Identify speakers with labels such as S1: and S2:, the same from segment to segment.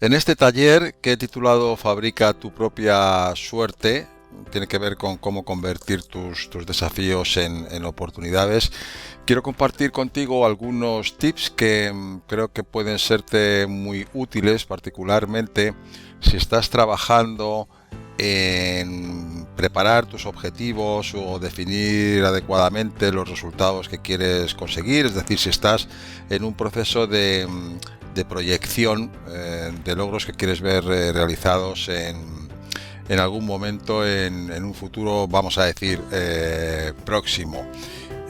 S1: En este taller que he titulado Fabrica tu propia suerte, tiene que ver con cómo convertir tus desafíos en oportunidades. Quiero compartir contigo algunos tips que creo que pueden serte muy útiles, particularmente si estás trabajando en preparar tus objetivos o definir adecuadamente los resultados que quieres conseguir, es decir, si estás en un proceso de proyección de logros que quieres ver realizados en algún momento en un futuro, vamos a decir, próximo.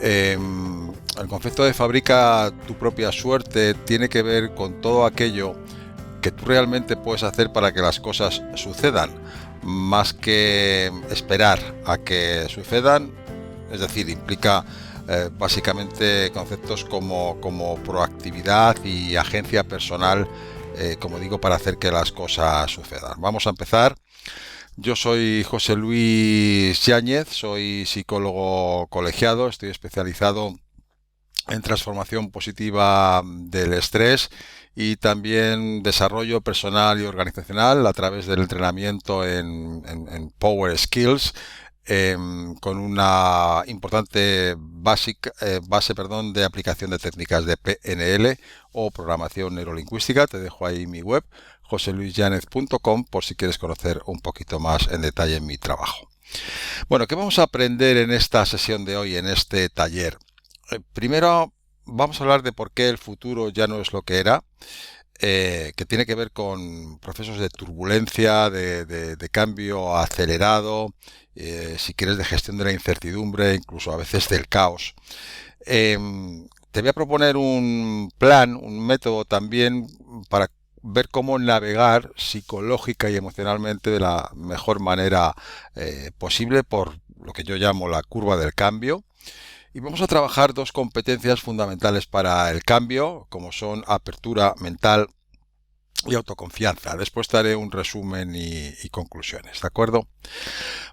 S1: El concepto de fabrica tu propia suerte tiene que ver con todo aquello que tú realmente puedes hacer para que las cosas sucedan, más que esperar a que sucedan. Es decir, implica básicamente conceptos como proactividad y agencia personal, como digo, para hacer que las cosas sucedan. Vamos a empezar. Yo soy José Luis Yáñez, soy psicólogo colegiado, estoy especializado en transformación positiva del estrés y también desarrollo personal y organizacional a través del entrenamiento en Power Skills, con una importante base de aplicación de técnicas de PNL o programación neurolingüística. Te dejo ahí mi web, joseluisyanez.com, por si quieres conocer un poquito más en detalle mi trabajo. Bueno, ¿qué vamos a aprender en esta sesión de hoy, en este taller? Primero vamos a hablar de por qué el futuro ya no es lo que era, que tiene que ver con procesos de turbulencia, de cambio acelerado, si quieres, de gestión de la incertidumbre, incluso a veces del caos. Te voy a proponer un plan, un método también para ver cómo navegar psicológica y emocionalmente de la mejor manera posible por lo que yo llamo la curva del cambio. Y vamos a trabajar dos competencias fundamentales para el cambio, como son apertura mental y autoconfianza. Después te haré un resumen y conclusiones, ¿de acuerdo?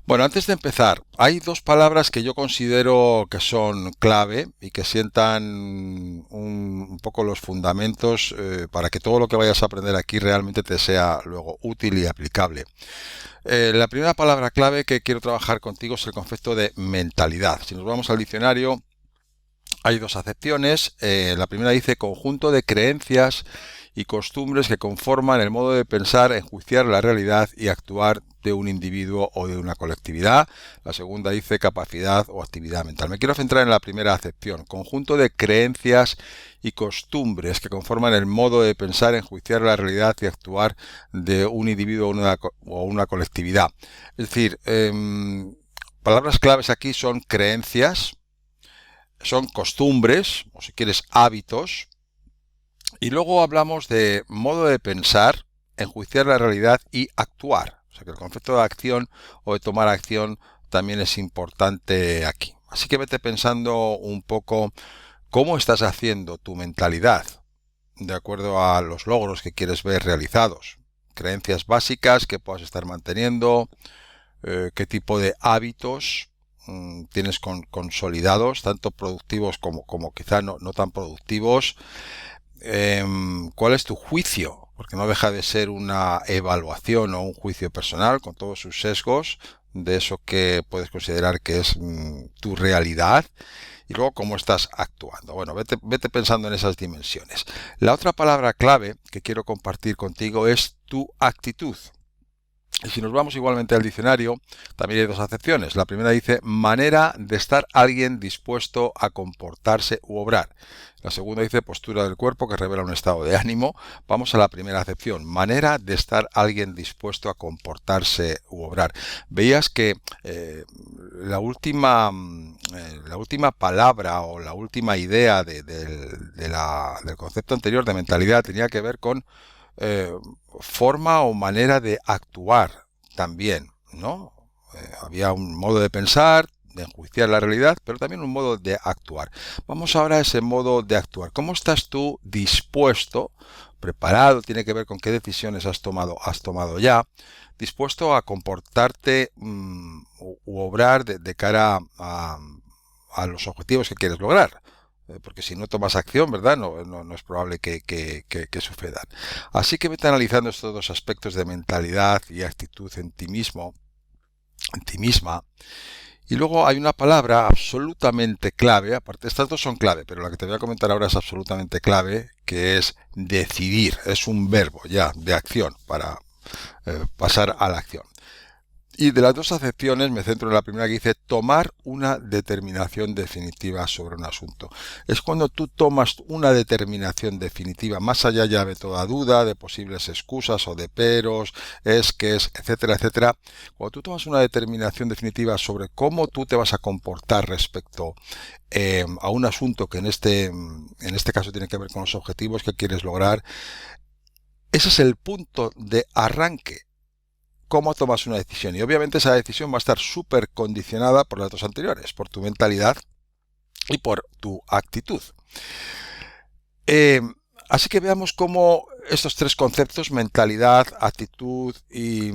S1: Bueno, antes de empezar, hay dos palabras que yo considero que son clave y que sientan un poco los fundamentos para que todo lo que vayas a aprender aquí realmente te sea luego útil y aplicable. La primera palabra clave que quiero trabajar contigo es el concepto de mentalidad. Si nos vamos al diccionario, hay dos acepciones. La primera dice conjunto de creencias y costumbres que conforman el modo de pensar, enjuiciar la realidad y actuar de un individuo o de una colectividad. La segunda dice capacidad o actividad mental. Me quiero centrar en la primera acepción, conjunto de creencias y costumbres que conforman el modo de pensar, enjuiciar la realidad y actuar de un individuo o una colectividad. Es decir, palabras claves aquí son creencias, son costumbres, o si quieres hábitos, y luego hablamos de modo de pensar, enjuiciar la realidad y actuar. O sea que el concepto de acción o de tomar acción también es importante aquí. Así que vete pensando un poco cómo estás haciendo tu mentalidad de acuerdo a los logros que quieres ver realizados. Creencias básicas que puedas estar manteniendo, qué tipo de hábitos tienes consolidados, tanto productivos como quizá no tan productivos. ¿Cuál es tu juicio? Porque no deja de ser una evaluación o un juicio personal con todos sus sesgos de eso que puedes considerar que es tu realidad, y luego cómo estás actuando. Bueno, vete pensando en esas dimensiones. La otra palabra clave que quiero compartir contigo es tu actitud. Y si nos vamos igualmente al diccionario, también hay dos acepciones. La primera dice manera de estar alguien dispuesto a comportarse u obrar. La segunda dice postura del cuerpo que revela un estado de ánimo. Vamos a la primera acepción, manera de estar alguien dispuesto a comportarse u obrar. Veías que la última palabra o la última idea del concepto anterior de mentalidad tenía que ver con eh, forma o manera de actuar también, ¿no? Había un modo de pensar, de enjuiciar la realidad, pero también un modo de actuar. Vamos ahora a ese modo de actuar. ¿Cómo estás tú dispuesto, preparado? Tiene que ver con qué decisiones has tomado ya, dispuesto a comportarte u obrar de cara a los objetivos que quieres lograr. porque si no tomas acción, ¿verdad? No es probable que sucedan. Así que vete analizando estos dos aspectos de mentalidad y actitud en ti mismo, en ti misma. Y luego hay una palabra absolutamente clave, aparte estas dos son clave, pero la que te voy a comentar ahora es absolutamente clave, que es decidir. Es un verbo ya de acción para pasar a la acción. Y de las dos acepciones me centro en la primera que dice tomar una determinación definitiva sobre un asunto. Es cuando tú tomas una determinación definitiva, más allá ya de toda duda, de posibles excusas o de peros, es que es, etcétera, etcétera. Cuando tú tomas una determinación definitiva sobre cómo tú te vas a comportar respecto a un asunto que en este caso tiene que ver con los objetivos que quieres lograr, ese es el punto de arranque. Cómo tomas una decisión. Y obviamente esa decisión va a estar súper condicionada por las dos anteriores, por tu mentalidad y por tu actitud. Así que veamos cómo estos tres conceptos, mentalidad, actitud y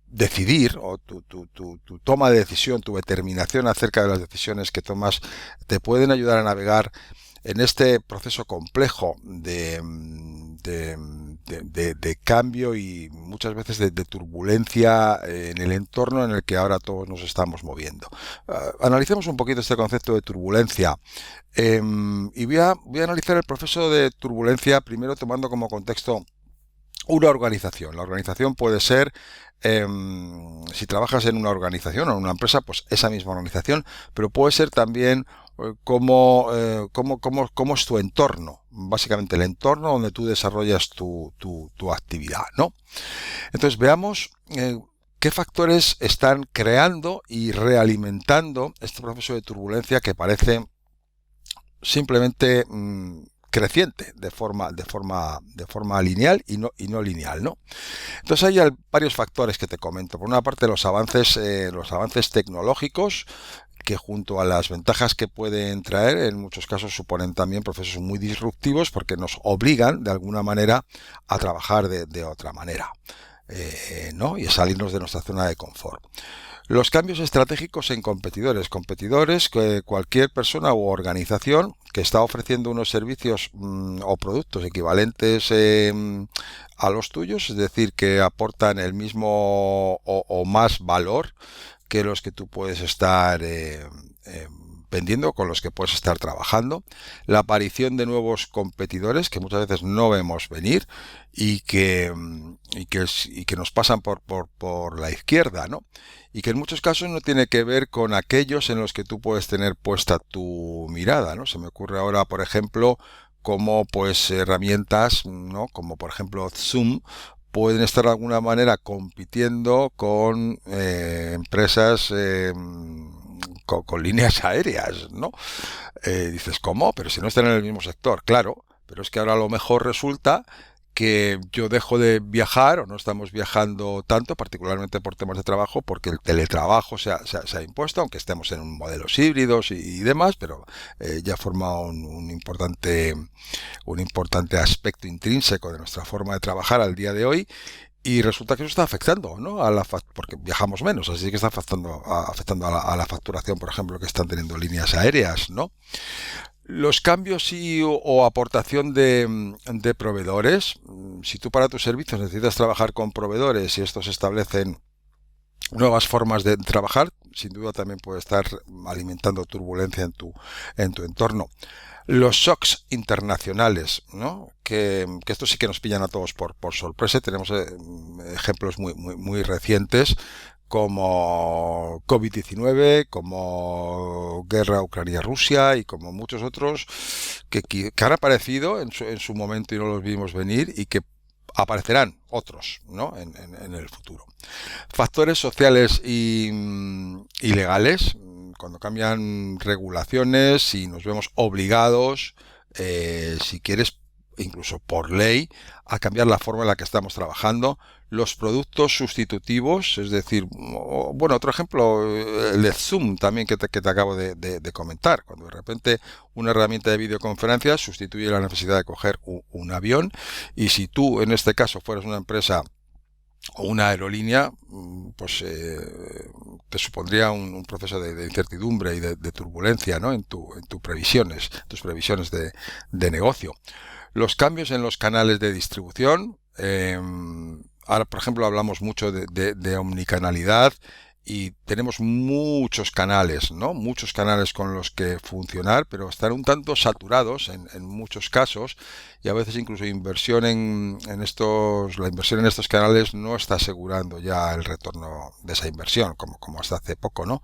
S1: decidir, o tu toma de decisión, tu determinación acerca de las decisiones que tomas, te pueden ayudar a navegar en este proceso complejo de cambio y muchas veces de turbulencia en el entorno en el que ahora todos nos estamos moviendo. Analicemos un poquito este concepto de turbulencia y voy a analizar el proceso de turbulencia primero tomando como contexto una organización. La organización puede ser, si trabajas en una organización o en una empresa, pues esa misma organización, pero puede ser también cómo es tu entorno, básicamente el entorno donde tú desarrollas tu actividad, ¿no? Entonces veamos qué factores están creando y realimentando este proceso de turbulencia que parece simplemente creciente de forma lineal y no lineal, ¿no? Entonces hay varios factores que te comento. Por una parte los avances tecnológicos, que junto a las ventajas que pueden traer, en muchos casos suponen también procesos muy disruptivos porque nos obligan de alguna manera a trabajar de otra manera, ¿no? Y a salirnos de nuestra zona de confort. Los cambios estratégicos en competidores que cualquier persona u organización que está ofreciendo unos servicios o productos equivalentes a los tuyos, es decir, que aportan el mismo o más valor que los que tú puedes estar vendiendo, con los que puedes estar trabajando, la aparición de nuevos competidores que muchas veces no vemos venir y que nos pasan por la izquierda, ¿no? Y que en muchos casos no tiene que ver con aquellos en los que tú puedes tener puesta tu mirada, ¿no? Se me ocurre ahora, por ejemplo, como pues herramientas, ¿no? Como por ejemplo Zoom, pueden estar de alguna manera compitiendo con empresas con líneas aéreas, ¿no? Dices, ¿cómo? Pero si no están en el mismo sector, claro, pero es que ahora a lo mejor resulta que yo dejo de viajar o no estamos viajando tanto, particularmente por temas de trabajo, porque el teletrabajo se ha impuesto, aunque estemos en modelos híbridos y demás, pero ya forma un importante aspecto intrínseco de nuestra forma de trabajar al día de hoy. Y resulta que eso está afectando, ¿no? Porque viajamos menos, así que está afectando a la facturación, por ejemplo, que están teniendo líneas aéreas, ¿no? Los cambios o aportación de proveedores. Si tú para tus servicios necesitas trabajar con proveedores y estos establecen nuevas formas de trabajar, sin duda también puede estar alimentando turbulencia en tu entorno. Los shocks internacionales, ¿no? Que esto sí que nos pillan a todos por sorpresa. Tenemos ejemplos muy recientes como COVID-19, como guerra Ucrania-Rusia y como muchos otros que han aparecido en su momento y no los vimos venir y que aparecerán otros, ¿no? en el futuro. Factores sociales y legales, cuando cambian regulaciones y nos vemos obligados, si quieres, incluso por ley, a cambiar la forma en la que estamos trabajando. Los productos sustitutivos, es decir, bueno, otro ejemplo, el de Zoom también que te acabo de comentar, cuando de repente una herramienta de videoconferencia sustituye la necesidad de coger un avión, y si tú en este caso fueras una empresa o una aerolínea, pues te supondría un proceso de incertidumbre y de turbulencia, ¿no? En tus previsiones de negocio. Los cambios en los canales de distribución. Ahora, por ejemplo, hablamos mucho de omnicanalidad y tenemos muchos canales, ¿no? Muchos canales con los que funcionar, pero están un tanto saturados en muchos casos y a veces incluso la inversión en estos canales no está asegurando ya el retorno de esa inversión, como hasta hace poco, ¿no?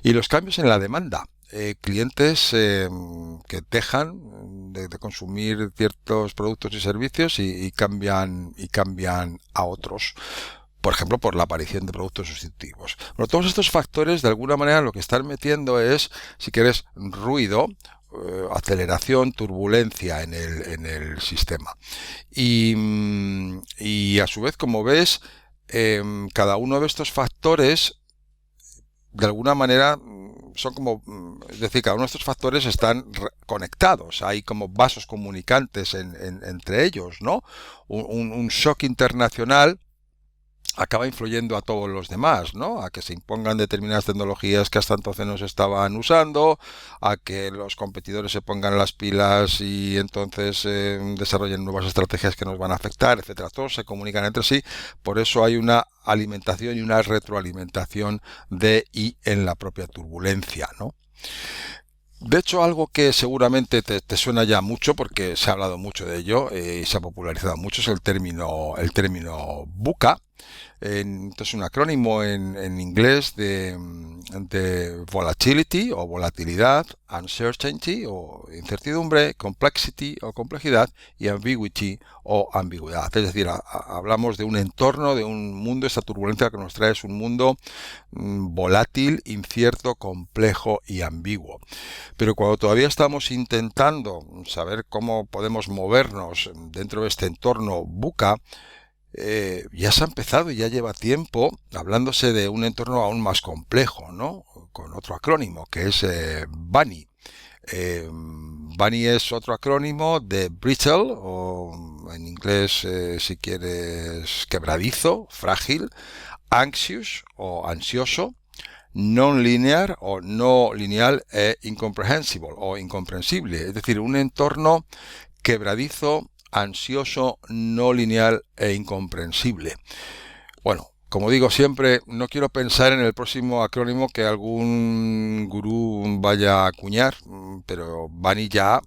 S1: Y los cambios en la demanda. Clientes que dejan de consumir ciertos productos y servicios y cambian a otros, por ejemplo, por la aparición de productos sustitutivos. Bueno, todos estos factores, de alguna manera, lo que están metiendo es, si quieres, ruido, aceleración, turbulencia en el sistema. Y a su vez, como ves, cada uno de estos factores de alguna manera son como, es decir, cada uno de estos factores están conectados, hay como vasos comunicantes entre ellos, ¿no? Un shock internacional acaba influyendo a todos los demás, ¿no? A que se impongan determinadas tecnologías que hasta entonces no se estaban usando, a que los competidores se pongan las pilas y entonces desarrollen nuevas estrategias que nos van a afectar, etcétera. Todos se comunican entre sí, por eso hay una alimentación y una retroalimentación de y en la propia turbulencia, ¿no? De hecho, algo que seguramente te suena ya mucho, porque se ha hablado mucho de ello y se ha popularizado mucho, es el término VUCA. Entonces, un acrónimo en inglés de volatility o volatilidad, uncertainty o incertidumbre, complexity o complejidad y ambiguity o ambigüedad. Es decir, hablamos de un entorno, de un mundo, esta turbulencia que nos trae es un mundo volátil, incierto, complejo y ambiguo. Pero cuando todavía estamos intentando saber cómo podemos movernos dentro de este entorno VUCA, ya se ha empezado y ya lleva tiempo hablándose de un entorno aún más complejo, ¿no? Con otro acrónimo que es BANI. BANI es otro acrónimo de brittle, o en inglés, si quieres, quebradizo, frágil, anxious o ansioso, non-linear o no lineal e incomprehensible o incomprensible. Es decir, un entorno quebradizo, ansioso, no lineal e incomprensible. Bueno, como digo siempre, no quiero pensar en el próximo acrónimo que algún gurú vaya a acuñar, pero Bani ya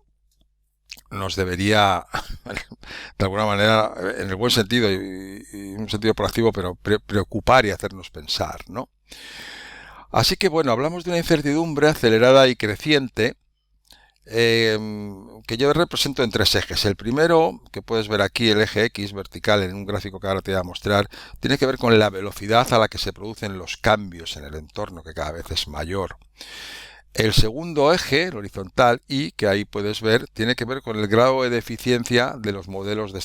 S1: nos debería, de alguna manera, en el buen sentido y un sentido proactivo, pero preocupar y hacernos pensar, ¿no? Así que bueno, hablamos de una incertidumbre acelerada y creciente que yo represento en tres ejes. El primero, que puedes ver aquí, el eje X vertical en un gráfico que ahora te voy a mostrar, tiene que ver con la velocidad a la que se producen los cambios en el entorno, que cada vez es mayor. El segundo eje, el horizontal, y que ahí puedes ver, tiene que ver con el grado de eficiencia de los modelos de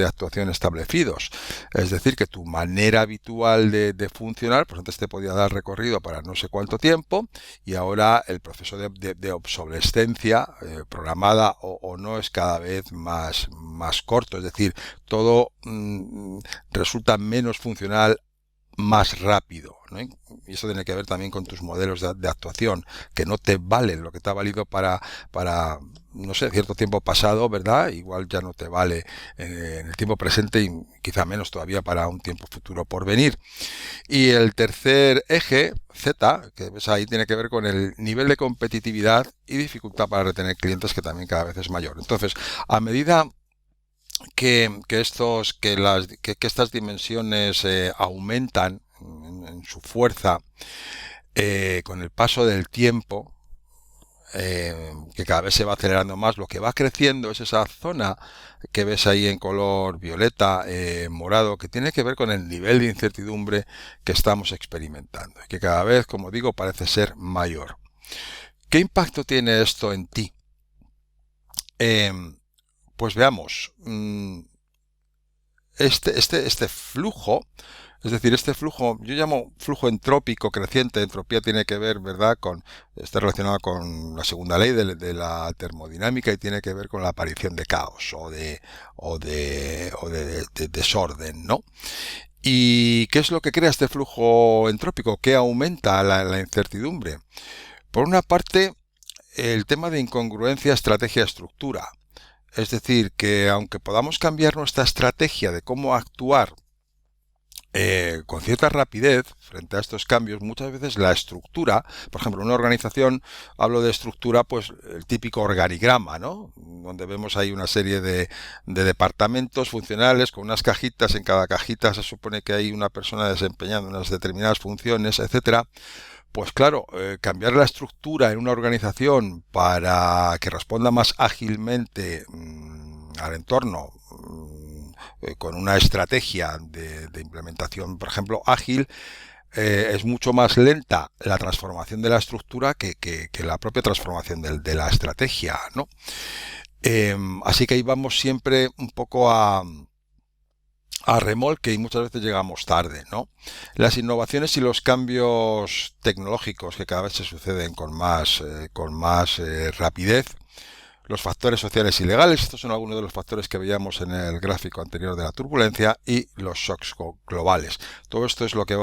S1: actuación establecidos. Es decir, que tu manera habitual de funcionar, pues antes te podía dar recorrido para no sé cuánto tiempo, y ahora el proceso de obsolescencia programada o no es cada vez más corto. Es decir, todo resulta menos funcional más rápido, ¿no? Y eso tiene que ver también con tus modelos de actuación, que no te valen lo que te ha valido para no sé, cierto tiempo pasado, ¿verdad? Igual ya no te vale en el tiempo presente y quizá menos todavía para un tiempo futuro por venir. Y el tercer eje, Z, que ves ahí, tiene que ver con el nivel de competitividad y dificultad para retener clientes, que también cada vez es mayor. Entonces, a medida que estas dimensiones aumentan en su fuerza con el paso del tiempo, que cada vez se va acelerando más, lo que va creciendo es esa zona que ves ahí en color violeta, morado, que tiene que ver con el nivel de incertidumbre que estamos experimentando y que cada vez, como digo, parece ser mayor. ¿Qué impacto tiene esto en ti? Pues veamos, este flujo Es decir, este flujo, yo llamo flujo entrópico creciente, entropía tiene que ver, ¿verdad?, está relacionado con la segunda ley de la termodinámica y tiene que ver con la aparición de caos o de desorden, ¿no? ¿Y qué es lo que crea este flujo entrópico? ¿Qué aumenta la incertidumbre? Por una parte, el tema de incongruencia estrategia-estructura. Es decir, que aunque podamos cambiar nuestra estrategia de cómo actuar con cierta rapidez frente a estos cambios, muchas veces la estructura, por ejemplo, una organización, hablo de estructura, pues el típico organigrama, ¿no? Donde vemos ahí una serie de departamentos funcionales con unas cajitas, en cada cajita se supone que hay una persona desempeñando unas determinadas funciones, etcétera. Pues claro, cambiar la estructura en una organización para que responda más ágilmente al entorno, con una estrategia de implementación, por ejemplo, ágil, es mucho más lenta la transformación de la estructura que la propia transformación de la estrategia, ¿no? Así que ahí vamos siempre un poco a remolque y muchas veces llegamos tarde, ¿no? Las innovaciones y los cambios tecnológicos que cada vez se suceden con más rapidez, los factores sociales y legales, estos son algunos de los factores que veíamos en el gráfico anterior de la turbulencia, y los shocks globales. Todo esto es lo que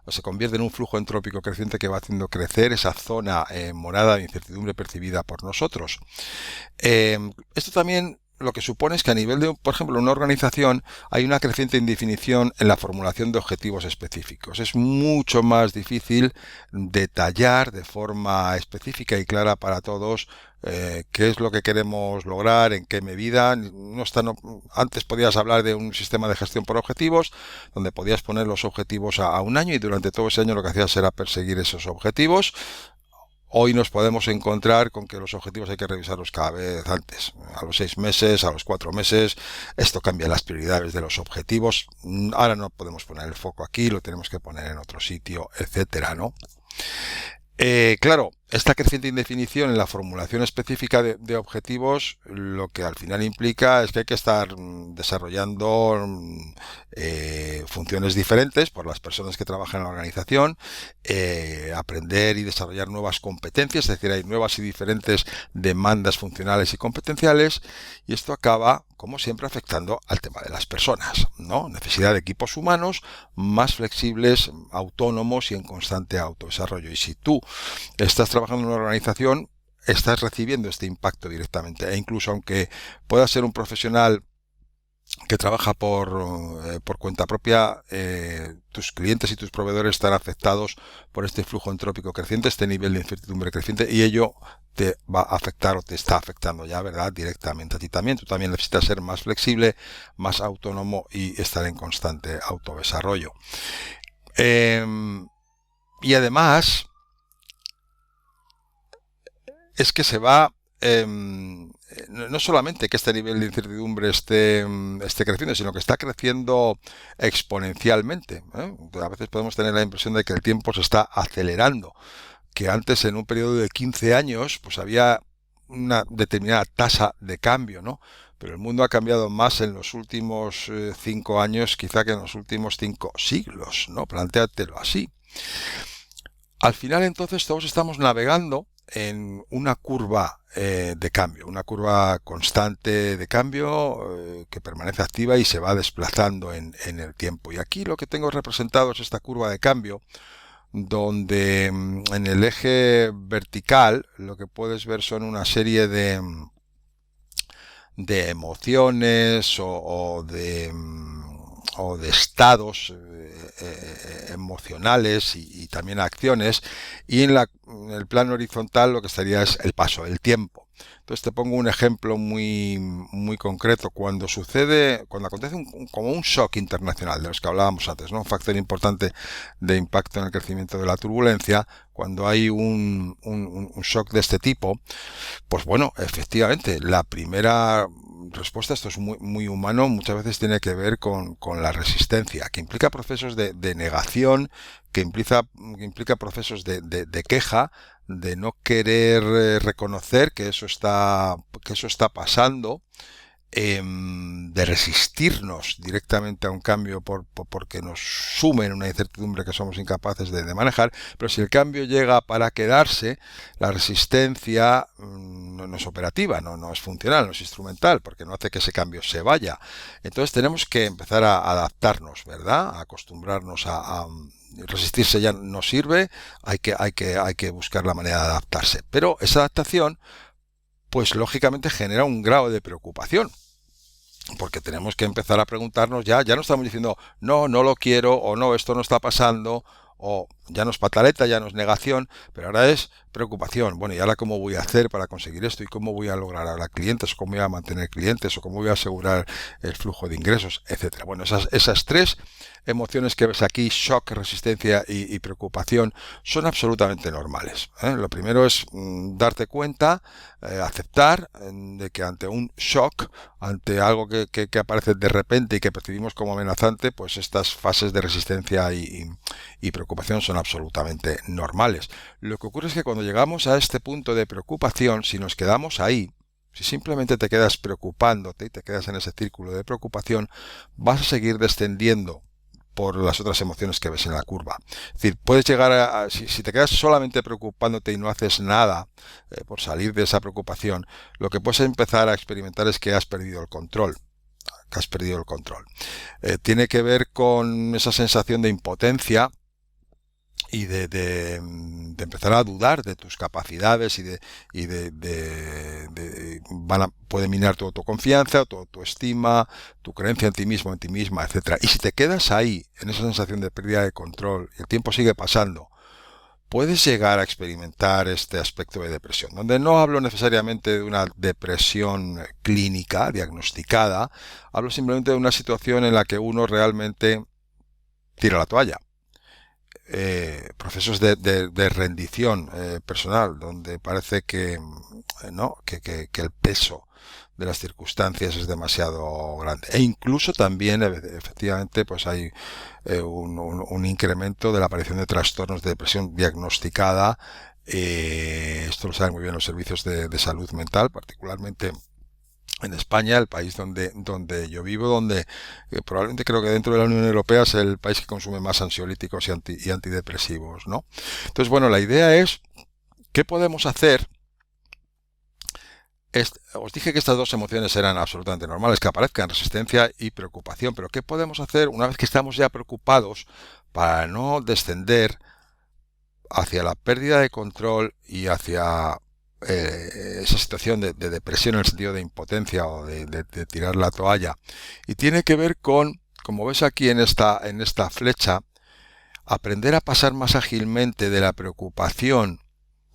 S1: se convierte en un flujo entrópico creciente que va haciendo crecer esa zona morada de incertidumbre percibida por nosotros. Esto también lo que supone es que a nivel de, por ejemplo, una organización hay una creciente indefinición en la formulación de objetivos específicos. Es mucho más difícil detallar de forma específica y clara para todos qué es lo que queremos lograr, en qué medida. Antes podías hablar de un sistema de gestión por objetivos, donde podías poner los objetivos a un año y durante todo ese año lo que hacías era perseguir esos objetivos. Hoy nos podemos encontrar con que los objetivos hay que revisarlos cada vez antes, a los 6 meses, a los 4 meses. Esto cambia las prioridades de los objetivos. Ahora no podemos poner el foco aquí, lo tenemos que poner en otro sitio, etcétera, ¿no? Claro, esta creciente indefinición en la formulación específica de objetivos, lo que al final implica es que hay que estar desarrollando funciones diferentes por las personas que trabajan en la organización, aprender y desarrollar nuevas competencias, es decir, hay nuevas y diferentes demandas funcionales y competenciales, y esto acaba, como siempre, afectando al tema de las personas, ¿no? Necesidad de equipos humanos más flexibles, autónomos y en constante autodesarrollo. Y si tú estás trabajando en una organización, estás recibiendo este impacto directamente. E incluso aunque puedas ser un profesional que trabaja por cuenta propia, tus clientes y tus proveedores están afectados por este flujo entrópico creciente, este nivel de incertidumbre creciente, y ello te va a afectar o te está afectando ya, ¿verdad?, directamente a ti también. Tú también necesitas ser más flexible, más autónomo y estar en constante autodesarrollo. Y además es que se va no solamente que este nivel de incertidumbre esté creciendo, sino que está creciendo exponencialmente, ¿eh? A veces podemos tener la impresión de que el tiempo se está acelerando, que antes en un periodo de 15 años pues había una determinada tasa de cambio, ¿no? Pero el mundo ha cambiado más en los últimos 5 años quizá que en los últimos 5 siglos, ¿no? Plantéatelo así. Al final, entonces, todos estamos navegando en una curva de cambio, una curva constante de cambio que permanece activa y se va desplazando en el tiempo. Y aquí lo que tengo representado es esta curva de cambio, donde en el eje vertical lo que puedes ver son una serie de emociones o de estados emocionales y también acciones, y en el plano horizontal lo que estaría es el paso, el tiempo. Entonces te pongo un ejemplo muy, muy concreto. Cuando acontece como un shock internacional de los que hablábamos antes, ¿no? Un factor importante de impacto en el crecimiento de la turbulencia, cuando hay un shock de este tipo, pues bueno, efectivamente, la primera respuesta, esto es muy, muy humano, muchas veces tiene que ver con la resistencia, que implica procesos de negación, que implica procesos de queja, de no querer reconocer que eso está pasando, de resistirnos directamente a un cambio porque nos sumen una incertidumbre que somos incapaces de manejar, pero si el cambio llega para quedarse, la resistencia no es operativa, no es funcional, no es instrumental, porque no hace que ese cambio se vaya. Entonces tenemos que empezar a adaptarnos, ¿verdad? A acostumbrarnos a resistirse ya no sirve, hay que buscar la manera de adaptarse. Pero esa adaptación, pues lógicamente genera un grado de preocupación. Porque tenemos que empezar a preguntarnos ya no estamos diciendo no lo quiero, o no, esto no está pasando, o ya no es pataleta, ya no es negación, pero ahora es preocupación. Bueno, ¿y ahora cómo voy a hacer para conseguir esto? ¿Y cómo voy a lograr ahora clientes? ¿O cómo voy a mantener clientes? ¿O cómo voy a asegurar el flujo de ingresos? Etcétera. Bueno, esas tres emociones que ves aquí, shock, resistencia y preocupación, son absolutamente normales. Lo primero es darte cuenta, aceptar de que ante un shock, ante algo que aparece de repente y que percibimos como amenazante, pues estas fases de resistencia y preocupación son absolutamente normales. Lo que ocurre es que cuando llegamos a este punto de preocupación, si nos quedamos ahí, si simplemente te quedas preocupándote y te quedas en ese círculo de preocupación, vas a seguir descendiendo por las otras emociones que ves en la curva. Es decir, puedes llegar si te quedas solamente preocupándote y no haces nada por salir de esa preocupación, lo que puedes empezar a experimentar es que has perdido el control. Tiene que ver con esa sensación de impotencia y de empezar a dudar de tus capacidades puede minar tu autoconfianza, tu autoestima, tu creencia en ti mismo, en ti misma, etcétera. Y si te quedas ahí, en esa sensación de pérdida de control, y el tiempo sigue pasando, puedes llegar a experimentar este aspecto de depresión, donde no hablo necesariamente de una depresión clínica, diagnosticada, hablo simplemente de una situación en la que uno realmente tira la toalla. Procesos de rendición personal, donde parece que el peso de las circunstancias es demasiado grande, e incluso también efectivamente pues hay un incremento de la aparición de trastornos de depresión diagnosticada. Esto lo saben muy bien los servicios de salud mental, particularmente en España, el país donde yo vivo, donde probablemente creo que dentro de la Unión Europea es el país que consume más ansiolíticos y antidepresivos, ¿no? Entonces, bueno, la idea es, ¿qué podemos hacer? Os dije que estas dos emociones eran absolutamente normales, que aparezcan resistencia y preocupación, pero ¿qué podemos hacer una vez que estamos ya preocupados para no descender hacia la pérdida de control y hacia esa situación de depresión en el sentido de impotencia o de tirar la toalla? Y tiene que ver con, como ves aquí en esta flecha, aprender a pasar más ágilmente de la preocupación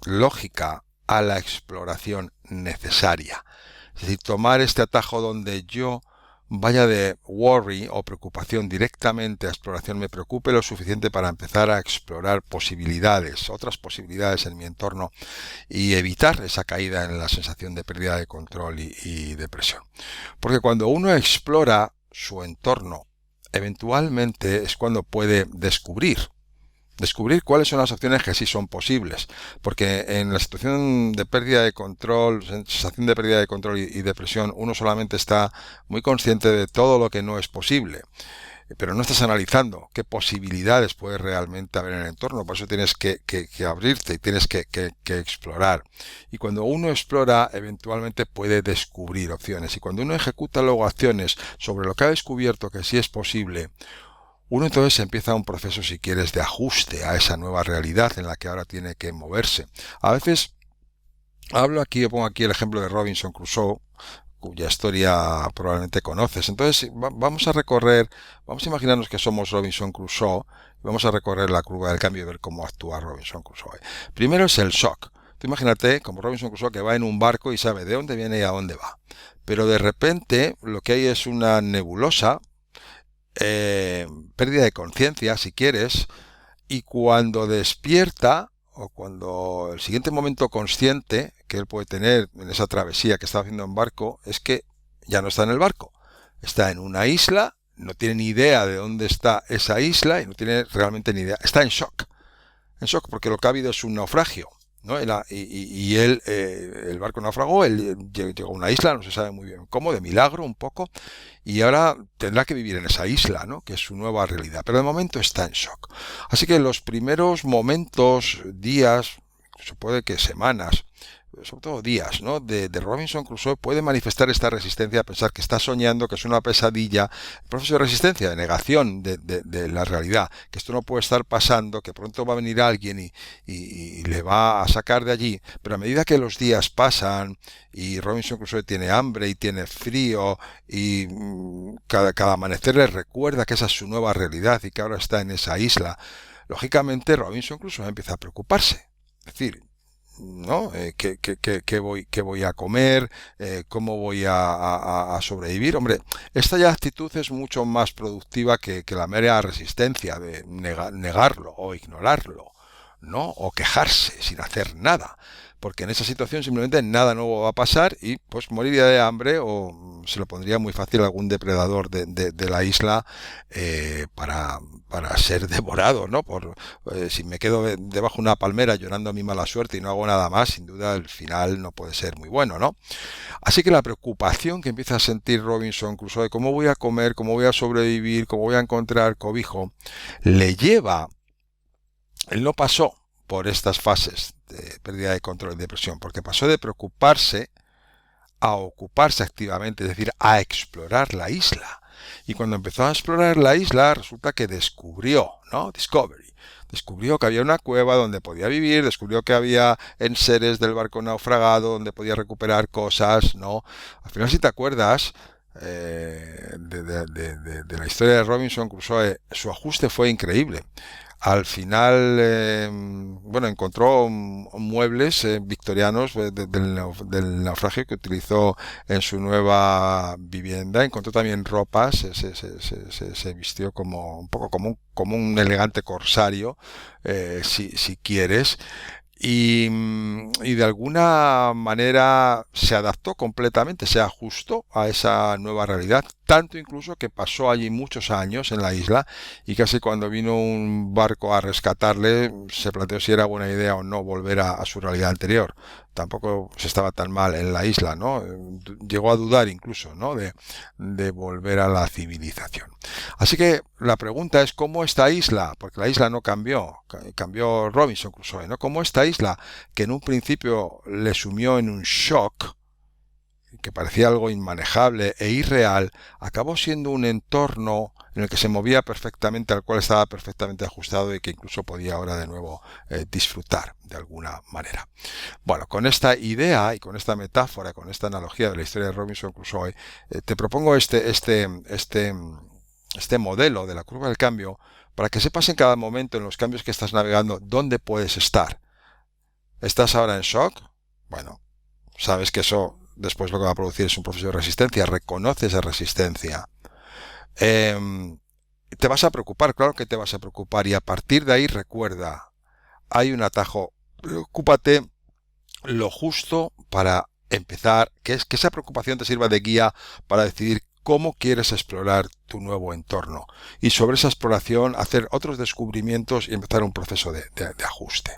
S1: lógica a la exploración necesaria. Es decir, tomar este atajo donde yo vaya de worry o preocupación directamente a exploración, me preocupe lo suficiente para empezar a explorar posibilidades, otras posibilidades en mi entorno, y evitar esa caída en la sensación de pérdida de control y depresión. Porque cuando uno explora su entorno, eventualmente es cuando puede descubrir cuáles son las opciones que sí son posibles, porque en la situación de pérdida de control, sensación de pérdida de control y depresión, uno solamente está muy consciente de todo lo que no es posible, pero no estás analizando qué posibilidades puede realmente haber en el entorno. Por eso tienes que abrirte y tienes que explorar. Y cuando uno explora, eventualmente puede descubrir opciones. Y cuando uno ejecuta luego acciones sobre lo que ha descubierto que sí es posible, uno entonces empieza un proceso, si quieres, de ajuste a esa nueva realidad en la que ahora tiene que moverse. A veces yo pongo aquí el ejemplo de Robinson Crusoe, cuya historia probablemente conoces. Entonces vamos a imaginarnos que somos Robinson Crusoe y vamos a recorrer la curva del cambio y ver cómo actúa Robinson Crusoe. Primero es el shock. Tú imagínate como Robinson Crusoe que va en un barco y sabe de dónde viene y a dónde va. Pero de repente lo que hay es una nebulosa, pérdida de conciencia, si quieres, y cuando despierta, o cuando el siguiente momento consciente que él puede tener en esa travesía que está haciendo en barco, es que ya no está en el barco, está en una isla, no tiene ni idea de dónde está esa isla y no tiene realmente ni idea, está en shock porque lo que ha habido es un naufragio. ¿no? Y él, el barco naufragó, él llegó a una isla, no se sabe muy bien cómo, de milagro un poco, y ahora tendrá que vivir en esa isla, ¿no? Que es su nueva realidad, pero de momento está en shock. Así que en los primeros momentos, días, se puede que semanas, sobre todo días, ¿no? de Robinson Crusoe puede manifestar esta resistencia a pensar que está soñando, que es una pesadilla, el proceso de resistencia, de negación de la realidad, que esto no puede estar pasando, que pronto va a venir alguien y le va a sacar de allí, pero a medida que los días pasan y Robinson Crusoe tiene hambre y tiene frío y cada amanecer le recuerda que esa es su nueva realidad y que ahora está en esa isla, lógicamente Robinson Crusoe empieza a preocuparse. Es decir, ¿no? ¿Qué voy a comer? ¿Cómo voy a sobrevivir? Hombre, esta ya actitud es mucho más productiva que la mera resistencia de negarlo o ignorarlo, ¿no? O quejarse sin hacer nada. Porque en esa situación simplemente nada nuevo va a pasar y pues moriría de hambre o se lo pondría muy fácil a algún depredador de la isla para ser devorado, ¿no? Si me quedo debajo de una palmera llorando mi mala suerte y no hago nada más, sin duda el final no puede ser muy bueno, ¿no? Así que la preocupación que empieza a sentir Robinson Crusoe de cómo voy a comer, cómo voy a sobrevivir, cómo voy a encontrar cobijo, le lleva, él no pasó por estas fases de pérdida de control y depresión, porque pasó de preocuparse a ocuparse activamente, es decir, a explorar la isla. Y cuando empezó a explorar la isla, resulta que descubrió, ¿no? Discovery. Descubrió que había una cueva donde podía vivir, descubrió que había enseres del barco naufragado donde podía recuperar cosas, ¿no? Al final, si te acuerdas, de la historia de Robinson Crusoe, su ajuste fue increíble. Al final, bueno, encontró muebles victorianos del naufragio que utilizó en su nueva vivienda. Encontró también ropa, se vistió como un poco como un elegante corsario, si quieres. Y de alguna manera se adaptó completamente, se ajustó a esa nueva realidad, tanto incluso que pasó allí muchos años en la isla y casi cuando vino un barco a rescatarle se planteó si era buena idea o no volver a su realidad anterior. Tampoco se estaba tan mal en la isla, ¿no? Llegó a dudar incluso, ¿no? De volver a la civilización. Así que la pregunta es cómo esta isla, porque la isla no cambió, cambió Robinson Crusoe, ¿no? Cómo esta isla, que en un principio le sumió en un shock, que parecía algo inmanejable e irreal, acabó siendo un entorno en el que se movía perfectamente, al cual estaba perfectamente ajustado y que incluso podía ahora de nuevo disfrutar de alguna manera. Bueno, con esta idea y con esta metáfora, con esta analogía de la historia de Robinson Crusoe, te propongo este modelo de la curva del cambio para que sepas en cada momento en los cambios que estás navegando dónde puedes estar. ¿Estás ahora en shock? Bueno, sabes que eso después lo que va a producir es un proceso de resistencia. Reconoce esa resistencia. Te vas a preocupar, claro que te vas a preocupar y a partir de ahí recuerda, hay un atajo. Preocúpate lo justo para empezar, que es que esa preocupación te sirva de guía para decidir cómo quieres explorar tu nuevo entorno y sobre esa exploración hacer otros descubrimientos y empezar un proceso de ajuste.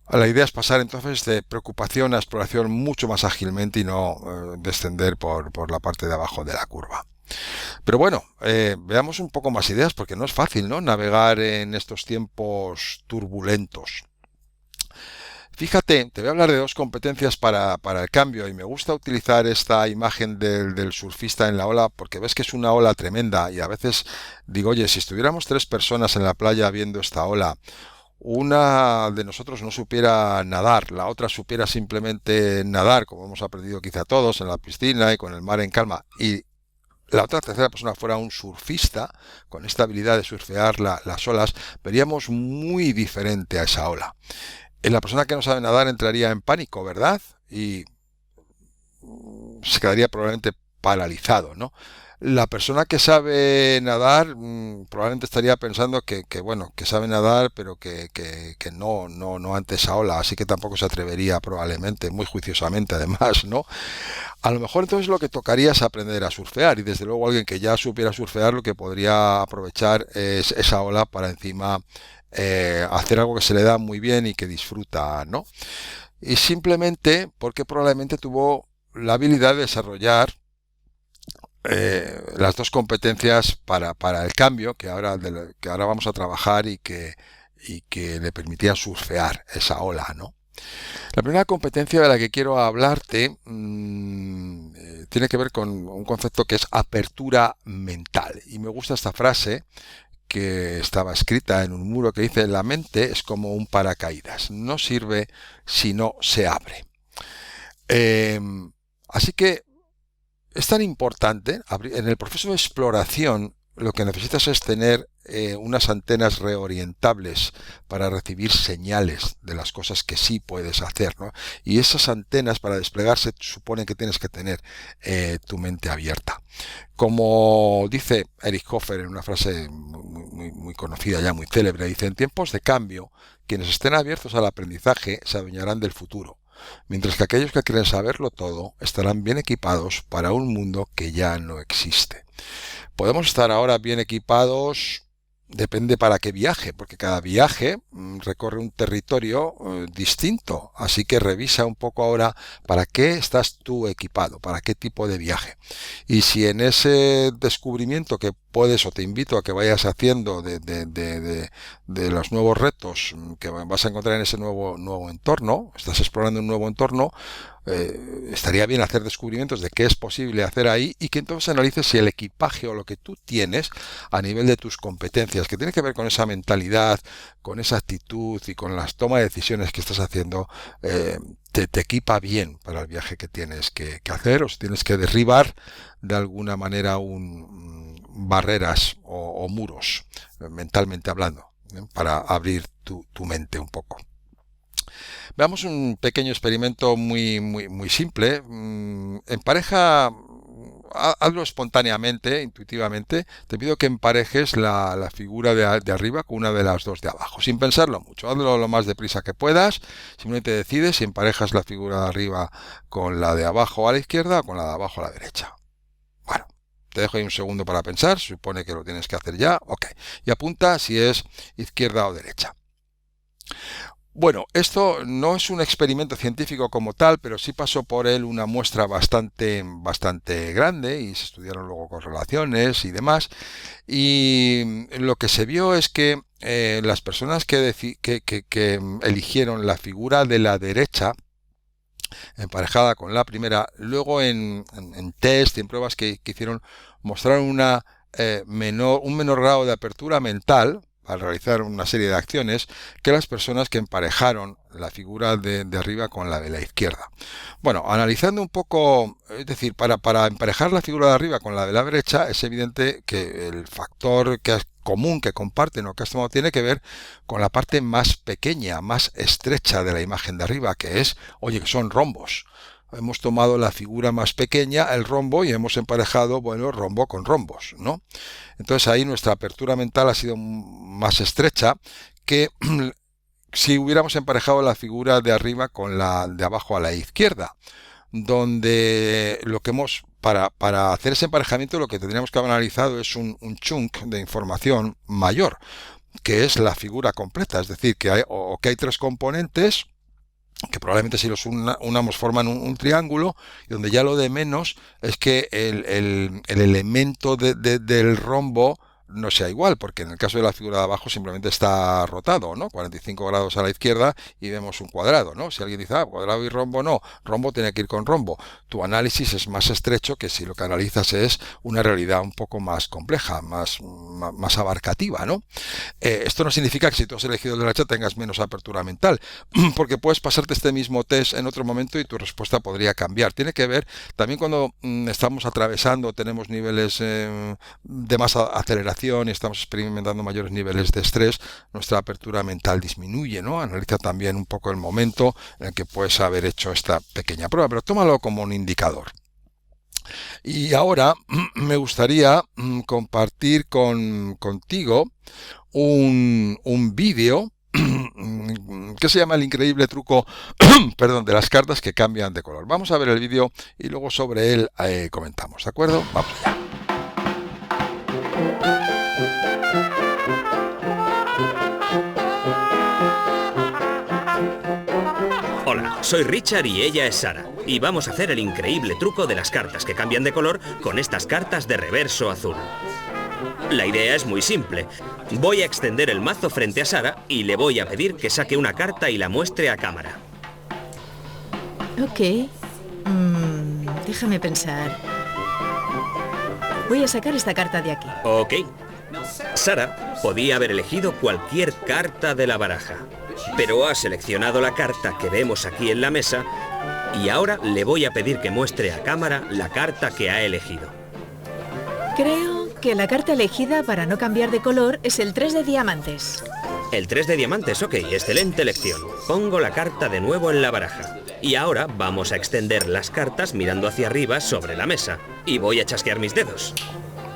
S1: La idea es pasar entonces de preocupación a exploración mucho más ágilmente y no descender por la parte de abajo de la curva. Pero bueno, veamos un poco más ideas porque no es fácil, ¿no? Navegar en estos tiempos turbulentos. Fíjate, te voy a hablar de dos competencias para el cambio y me gusta utilizar esta imagen del surfista en la ola porque ves que es una ola tremenda y a veces digo, oye, si estuviéramos 3 personas en la playa viendo esta ola, una de nosotros no supiera nadar, la otra supiera simplemente nadar, como hemos aprendido quizá todos en la piscina y con el mar en calma, y la otra tercera persona fuera un surfista con esta habilidad de surfear las olas, veríamos muy diferente a esa ola. La persona que no sabe nadar entraría en pánico, ¿verdad? Y se quedaría probablemente paralizado, ¿no? La persona que sabe nadar probablemente estaría pensando bueno, que sabe nadar, pero que no ante esa ola, así que tampoco se atrevería probablemente, muy juiciosamente además, ¿no? A lo mejor entonces lo que tocaría es aprender a surfear y desde luego alguien que ya supiera surfear lo que podría aprovechar es esa ola para encima hacer algo que se le da muy bien y que disfruta, ¿no? Y simplemente porque probablemente tuvo la habilidad de desarrollar las dos competencias para el cambio que ahora vamos a trabajar y que le permitía surfear esa ola, ¿no? La primera competencia de la que quiero hablarte tiene que ver con un concepto que es apertura mental. Y me gusta esta frase que estaba escrita en un muro que dice: la mente es como un paracaídas, no sirve si no se abre. Eh, Así que es tan importante, en el proceso de exploración, lo que necesitas es tener unas antenas reorientables para recibir señales de las cosas que sí puedes hacer, ¿no? Y esas antenas para desplegarse supone que tienes que tener tu mente abierta. Como dice Eric Hoffer en una frase muy conocida, ya muy célebre, dice: en tiempos de cambio, quienes estén abiertos al aprendizaje se adueñarán del futuro, mientras que aquellos que quieren saberlo todo estarán bien equipados para un mundo que ya no existe. Podemos estar ahora bien equipados, depende para qué viaje, porque cada viaje recorre un territorio distinto, así que revisa un poco ahora para qué estás tú equipado, para qué tipo de viaje. Y si en ese descubrimiento que puedes, o te invito a que vayas haciendo de los nuevos retos que vas a encontrar en ese nuevo entorno, estás explorando un nuevo entorno, estaría bien hacer descubrimientos de qué es posible hacer ahí y que entonces analices si el equipaje o lo que tú tienes a nivel de tus competencias, que tiene que ver con esa mentalidad, con esa actitud y con las tomas de decisiones que estás haciendo, te equipa bien para el viaje que tienes que hacer, o si tienes que derribar de alguna manera barreras o muros, mentalmente hablando, para abrir tu mente un poco. Veamos un pequeño experimento muy simple. En pareja, hazlo espontáneamente, intuitivamente. Te pido que emparejes la figura de arriba con una de las dos de abajo, sin pensarlo mucho. Hazlo lo más deprisa que puedas. Simplemente decides si emparejas la figura de arriba con la de abajo a la izquierda o con la de abajo a la derecha. Bueno, te dejo ahí un segundo para pensar. Se supone que lo tienes que hacer ya. Ok. Y apunta si es izquierda o derecha. Bueno, esto no es un experimento científico como tal, pero sí pasó por él una muestra bastante grande y se estudiaron luego correlaciones y demás. Y lo que se vio es que las personas que eligieron la figura de la derecha, emparejada con la primera, luego en test y en pruebas que hicieron, mostraron un menor grado de apertura mental al realizar una serie de acciones que las personas que emparejaron la figura de arriba con la de la izquierda. Bueno, analizando un poco, es decir, para emparejar la figura de arriba con la de la derecha, es evidente que el factor que es común que comparten o que has tomado tiene que ver con la parte más pequeña, más estrecha de la imagen de arriba, que es, oye, que son rombos. Hemos tomado la figura más pequeña, el rombo, y hemos emparejado, bueno, rombo con rombos, ¿no? Entonces ahí nuestra apertura mental ha sido más estrecha que si hubiéramos emparejado la figura de arriba con la de abajo a la izquierda, donde lo que para hacer ese emparejamiento, lo que tendríamos que haber analizado es un chunk de información mayor, que es la figura completa, es decir, que hay tres componentes que probablemente si los unamos forman un triángulo, y donde ya lo de menos es que el elemento del rombo no sea igual, porque en el caso de la figura de abajo simplemente está rotado, ¿no? 45 grados a la izquierda y vemos un cuadrado, ¿no? Si alguien dice, cuadrado y rombo, no, rombo tiene que ir con rombo. Tu análisis es más estrecho que si lo que analizas es una realidad un poco más compleja, más abarcativa, ¿no? Esto no significa que si tú has elegido la derecha tengas menos apertura mental, porque puedes pasarte este mismo test en otro momento y tu respuesta podría cambiar. Tiene que ver también cuando estamos atravesando, tenemos niveles de más aceleración y estamos experimentando mayores niveles de estrés, nuestra apertura mental disminuye, ¿no? Analiza también un poco el momento en el que puedes haber hecho esta pequeña prueba, pero tómalo como un indicador. Y ahora me gustaría compartir contigo un vídeo que se llama El increíble truco perdón, de las cartas que cambian de color. Vamos a ver el vídeo y luego sobre él comentamos, ¿de acuerdo? Vamos allá.
S2: soy Richard y ella es Sara. Y vamos a hacer el increíble truco de las cartas que cambian de color con estas cartas de reverso azul. La idea es muy simple. Voy a extender el mazo frente a Sara y le voy a pedir que saque una carta y la muestre a cámara.
S3: Ok. Déjame pensar. Voy a sacar esta carta de aquí.
S2: Ok. Sara podía haber elegido cualquier carta de la baraja, pero ha seleccionado la carta que vemos aquí en la mesa y ahora le voy a pedir que muestre a cámara la carta que ha elegido.
S3: Creo que la carta elegida para no cambiar de color es el 3 de diamantes.
S2: El 3 de diamantes, ok, excelente elección. Pongo la carta de nuevo en la baraja. Y ahora vamos a extender las cartas mirando hacia arriba sobre la mesa. Y voy a chasquear mis dedos.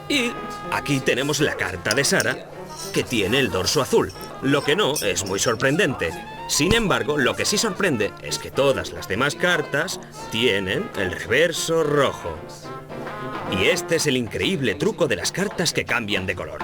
S2: Y aquí tenemos la carta de Sara, que tiene el dorso azul. Lo que no es muy sorprendente. Sin embargo, lo que sí sorprende es que todas las demás cartas tienen el reverso rojo. Y este es el increíble truco de las cartas que cambian de color.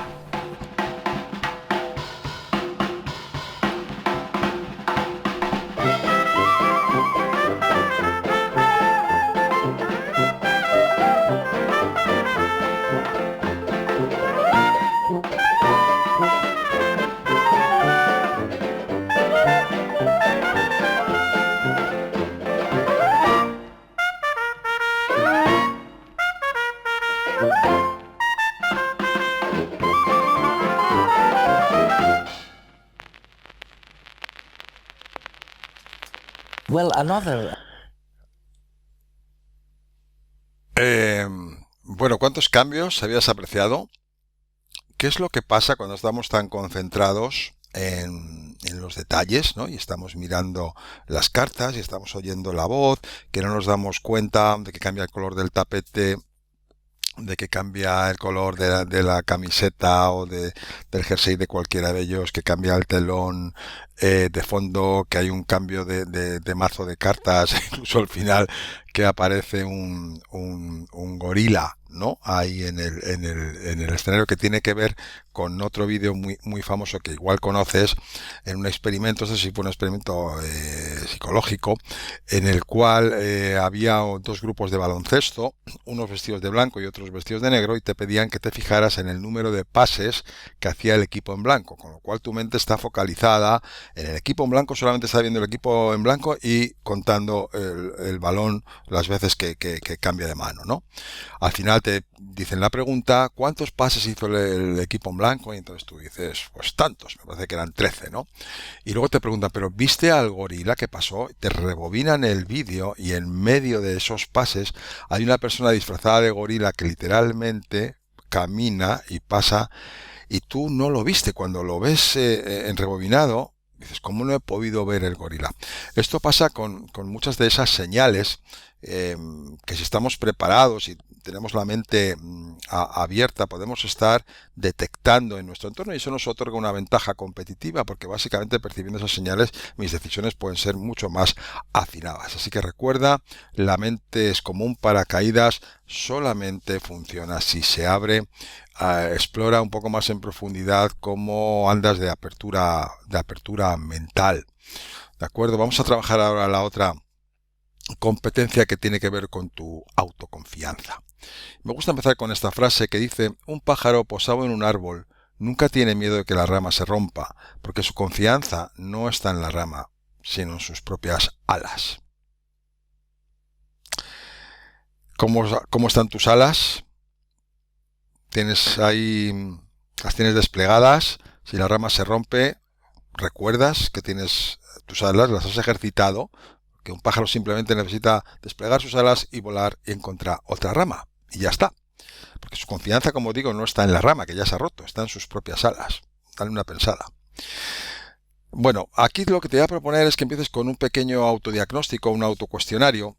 S4: Well, another...
S1: Bueno, ¿cuántos cambios habías apreciado? ¿Qué es lo que pasa cuando estamos tan concentrados en los detalles, ¿no? Y estamos mirando las cartas y estamos oyendo la voz, que no nos damos cuenta de que cambia el color del tapete, de que cambia el color de la camiseta o del jersey de cualquiera de ellos, que cambia el telón de fondo, que hay un cambio de mazo de cartas, incluso al final que aparece un gorila, ¿no? Ahí en el escenario, que tiene que ver con otro vídeo muy famoso que igual conoces, en un experimento, este sí fue un experimento psicológico, en el cual había dos grupos de baloncesto, unos vestidos de blanco y otros vestidos de negro, y te pedían que te fijaras en el número de pases que hacía el equipo en blanco, con lo cual tu mente está focalizada en el equipo en blanco, solamente está viendo el equipo en blanco y contando el balón las veces que cambia de mano, ¿no? Al final te dicen la pregunta, ¿cuántos pases hizo el equipo en blanco? Y entonces tú dices, pues tantos, me parece que eran 13, ¿no? Y luego te preguntan, ¿pero viste al gorila? ¿Qué pasó? Te rebobinan el vídeo y en medio de esos pases hay una persona disfrazada de gorila que literalmente camina y pasa, y tú no lo viste. Cuando lo ves en rebobinado, dices, ¿cómo no he podido ver el gorila? Esto pasa con muchas de esas señales que si estamos preparados y tenemos la mente abierta, podemos estar detectando en nuestro entorno, y eso nos otorga una ventaja competitiva, porque básicamente percibiendo esas señales mis decisiones pueden ser mucho más afinadas. Así que recuerda, la mente es como un paracaídas, solamente funciona si se abre. Explora un poco más en profundidad cómo andas de apertura mental. ¿De acuerdo? Vamos a trabajar ahora la otra competencia, que tiene que ver con tu autoconfianza. Me gusta empezar con esta frase que dice: un pájaro posado en un árbol nunca tiene miedo de que la rama se rompa, porque su confianza no está en la rama, sino en sus propias alas. ¿Cómo están tus alas? Tienes ahí, las tienes desplegadas. Si la rama se rompe, recuerdas que tienes tus alas, las has ejercitado, que un pájaro simplemente necesita desplegar sus alas y volar y encontrar otra rama, y ya está. Porque su confianza, como digo, no está en la rama que ya se ha roto, está en sus propias alas. Dale una pensada. Bueno, aquí lo que te voy a proponer es que empieces con un pequeño autodiagnóstico, un autocuestionario.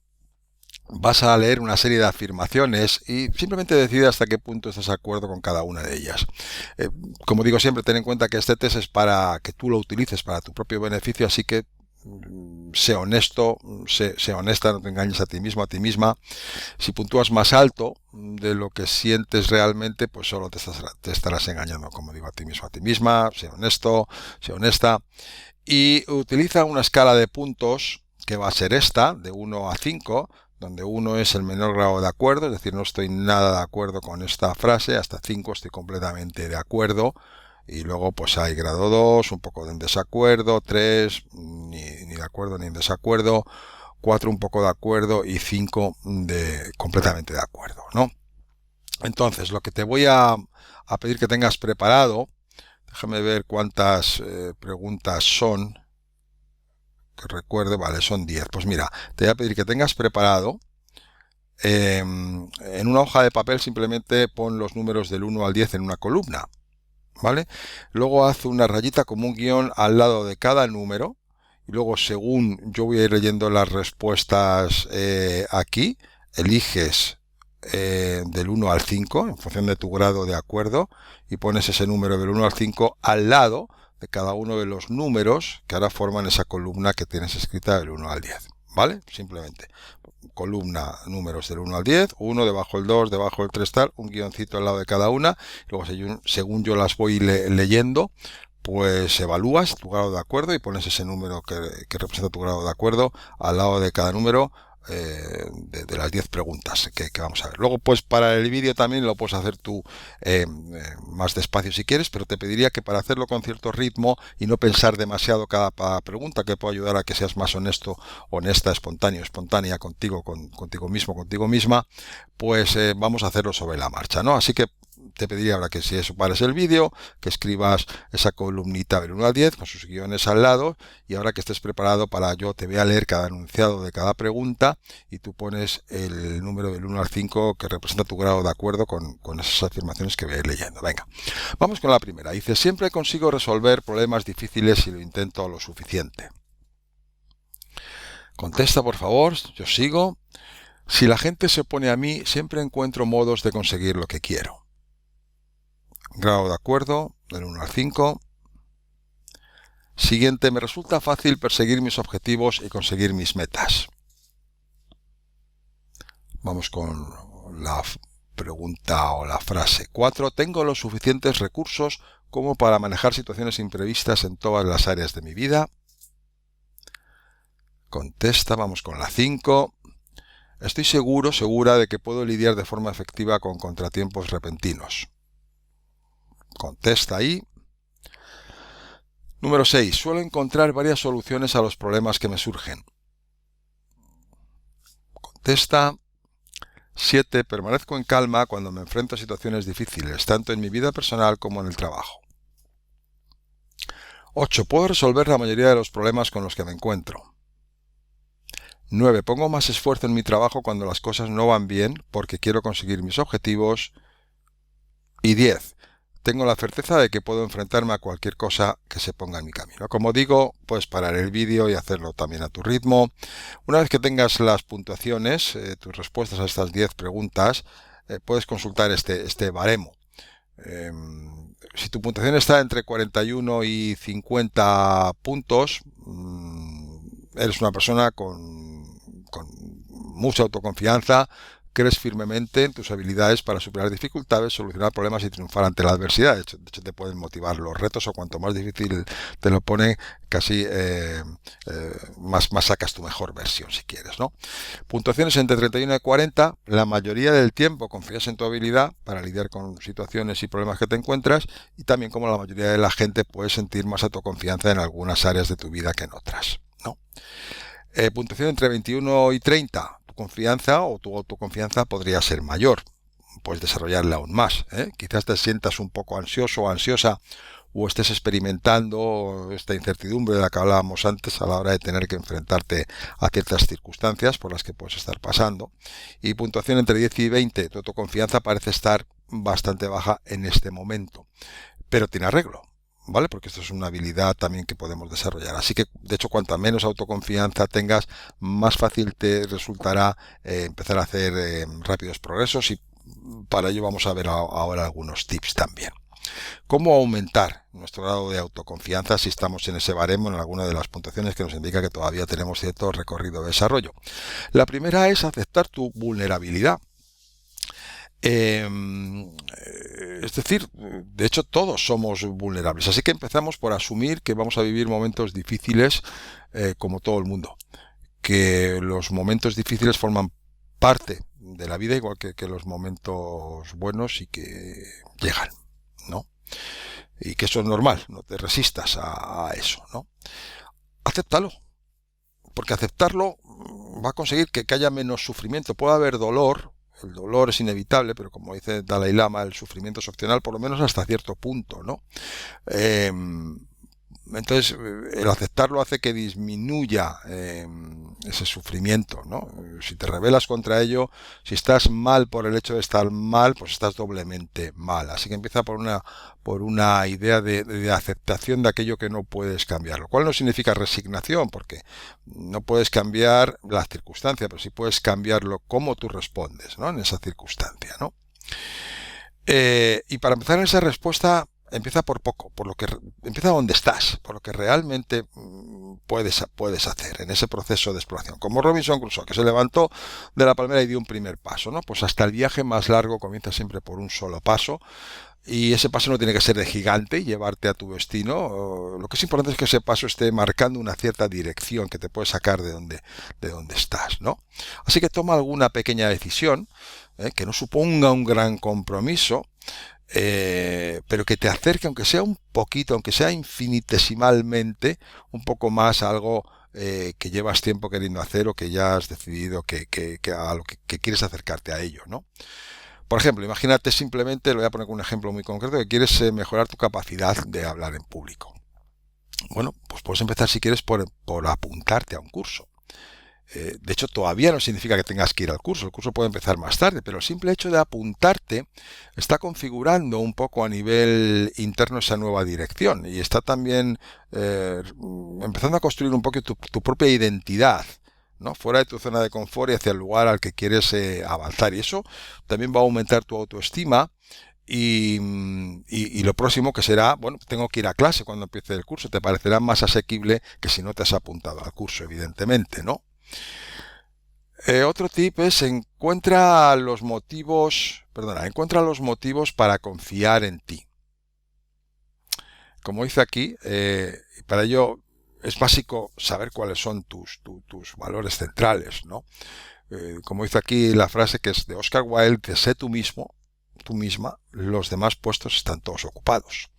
S1: Vas a leer una serie de afirmaciones y simplemente decide hasta qué punto estás de acuerdo con cada una de ellas. Como digo siempre, ten en cuenta que este test es para que tú lo utilices para tu propio beneficio, así que sé honesto, sé honesta, no te engañes a ti mismo, a ti misma. Si puntúas más alto de lo que sientes realmente, pues solo te estarás engañando, como digo, a ti mismo, a ti misma. Sé honesto, sé honesta, y utiliza una escala de puntos que va a ser esta, de 1 a 5, donde 1 es el menor grado de acuerdo, es decir, no estoy nada de acuerdo con esta frase, hasta 5 estoy completamente de acuerdo, y luego pues hay grado 2, un poco de en desacuerdo, 3, ni de acuerdo ni en desacuerdo, 4 un poco de acuerdo y 5 completamente de acuerdo, ¿no? Entonces, lo que te voy a pedir que tengas preparado, déjame ver cuántas preguntas son, que recuerde, vale, son 10. Pues mira, te voy a pedir que tengas preparado, en una hoja de papel simplemente pon los números del 1 al 10 en una columna, ¿vale? Luego haz una rayita como un guión al lado de cada número, y luego según yo voy a ir leyendo las respuestas aquí, eliges del 1 al 5 en función de tu grado de acuerdo y pones ese número del 1 al 5 al lado de cada uno de los números que ahora forman esa columna que tienes escrita del 1 al 10, ¿vale? Simplemente columna números del 1 al 10, 1 debajo el 2, debajo el 3 tal, un guioncito al lado de cada una, luego según yo las voy leyendo, pues evalúas tu grado de acuerdo y pones ese número que representa tu grado de acuerdo al lado de cada número de las 10 preguntas que vamos a ver. Luego pues para el vídeo también lo puedes hacer tú más despacio si quieres, pero te pediría que para hacerlo con cierto ritmo y no pensar demasiado cada pregunta, que puede ayudar a que seas más honesto, honesta, espontánea contigo mismo, contigo misma, pues vamos a hacerlo sobre la marcha, ¿no? Así que te pediría ahora que si eso pares el vídeo, que escribas esa columnita del 1 al 10 con sus guiones al lado, y ahora que estés preparado yo te voy a leer cada enunciado de cada pregunta y tú pones el número del 1 al 5 que representa tu grado de acuerdo con esas afirmaciones que voy a ir leyendo. Venga, vamos con la primera. Dice, siempre consigo resolver problemas difíciles si lo intento lo suficiente. Contesta, por favor, yo sigo. Si la gente se opone a mí, siempre encuentro modos de conseguir lo que quiero. Grado de acuerdo, del 1 al 5. Siguiente, me resulta fácil perseguir mis objetivos y conseguir mis metas. Vamos con la pregunta o la frase 4. Tengo los suficientes recursos como para manejar situaciones imprevistas en todas las áreas de mi vida. Contesta, vamos con la 5. Estoy segura de que puedo lidiar de forma efectiva con contratiempos repentinos. Contesta ahí. Número 6. Suelo encontrar varias soluciones a los problemas que me surgen. Contesta. 7. Permanezco en calma cuando me enfrento a situaciones difíciles, tanto en mi vida personal como en el trabajo. 8. Puedo resolver la mayoría de los problemas con los que me encuentro. 9. Pongo más esfuerzo en mi trabajo cuando las cosas no van bien porque quiero conseguir mis objetivos. Y 10. Tengo la certeza de que puedo enfrentarme a cualquier cosa que se ponga en mi camino. Como digo, puedes parar el vídeo y hacerlo también a tu ritmo. Una vez que tengas las puntuaciones, tus respuestas a estas 10 preguntas, puedes consultar este baremo. Si tu puntuación está entre 41 y 50 puntos, eres una persona con mucha autoconfianza, crees firmemente en tus habilidades para superar dificultades, solucionar problemas y triunfar ante la adversidad. De hecho, te pueden motivar los retos, o cuanto más difícil te lo pone, casi más sacas tu mejor versión, si quieres, ¿no? Puntuaciones entre 31 y 40. La mayoría del tiempo confías en tu habilidad para lidiar con situaciones y problemas que te encuentras, y también, como la mayoría de la gente, puedes sentir más autoconfianza en algunas áreas de tu vida que en otras, ¿no? Puntuación entre 21 y 30. Confianza o tu autoconfianza podría ser mayor, puedes desarrollarla aún más, Quizás te sientas un poco ansioso o ansiosa, o estés experimentando esta incertidumbre de la que hablábamos antes a la hora de tener que enfrentarte a ciertas circunstancias por las que puedes estar pasando. Y puntuación entre 10 y 20, tu autoconfianza parece estar bastante baja en este momento, pero tiene arreglo, ¿vale? Porque esto es una habilidad también que podemos desarrollar. Así que, de hecho, cuanta menos autoconfianza tengas, más fácil te resultará empezar a hacer rápidos progresos, y para ello vamos a ver ahora algunos tips también. ¿Cómo aumentar nuestro grado de autoconfianza si estamos en ese baremo, en alguna de las puntuaciones que nos indica que todavía tenemos cierto recorrido de desarrollo? La primera es aceptar tu vulnerabilidad. Es decir, de hecho todos somos vulnerables, así que empezamos por asumir que vamos a vivir momentos difíciles como todo el mundo, que los momentos difíciles forman parte de la vida, igual que los momentos buenos, y que llegan, ¿no? Y que eso es normal, no te resistas a eso, ¿no? Acéptalo, porque aceptarlo va a conseguir que haya menos sufrimiento. Puede haber dolor, el dolor es inevitable, pero como dice Dalai Lama, el sufrimiento es opcional, por lo menos hasta cierto punto, ¿no? Entonces, el aceptarlo hace que disminuya ese sufrimiento, ¿no? Si te rebelas contra ello, si estás mal por el hecho de estar mal, pues estás doblemente mal. Así que empieza por una idea de aceptación de aquello que no puedes cambiar, lo cual no significa resignación, porque no puedes cambiar la circunstancia, pero sí puedes cambiarlo cómo tú respondes, ¿no? En esa circunstancia, ¿no? Y para empezar en esa respuesta, empieza por poco, empieza donde estás, por lo que realmente puedes hacer en ese proceso de exploración. Como Robinson Crusoe, que se levantó de la palmera y dio un primer paso, ¿no? Pues hasta el viaje más largo comienza siempre por un solo paso, y ese paso no tiene que ser de gigante y llevarte a tu destino. Lo que es importante es que ese paso esté marcando una cierta dirección que te puede sacar de donde estás, ¿no? Así que toma alguna pequeña decisión, que no suponga un gran compromiso, pero que te acerque, aunque sea un poquito, aunque sea infinitesimalmente, un poco más a algo que llevas tiempo queriendo hacer, o que ya has decidido que a lo que quieres acercarte a ello, ¿no? Por ejemplo, imagínate simplemente, lo voy a poner con un ejemplo muy concreto, que quieres mejorar tu capacidad de hablar en público. Bueno, pues puedes empezar, si quieres, por apuntarte a un curso. De hecho, todavía no significa que tengas que ir al curso. El curso puede empezar más tarde, pero el simple hecho de apuntarte está configurando un poco a nivel interno esa nueva dirección, y está también empezando a construir un poco tu propia identidad, ¿no? Fuera de tu zona de confort y hacia el lugar al que quieres avanzar. Y eso también va a aumentar tu autoestima. Y lo próximo que será, bueno, tengo que ir a clase cuando empiece el curso, te parecerá más asequible que si no te has apuntado al curso, evidentemente, ¿no? Otro tip es encuentra los motivos para confiar en ti. Como dice aquí, para ello es básico saber cuáles son tus valores centrales, ¿no? Como dice aquí la frase, que es de Oscar Wilde, de sé tú misma, los demás puestos están todos ocupados.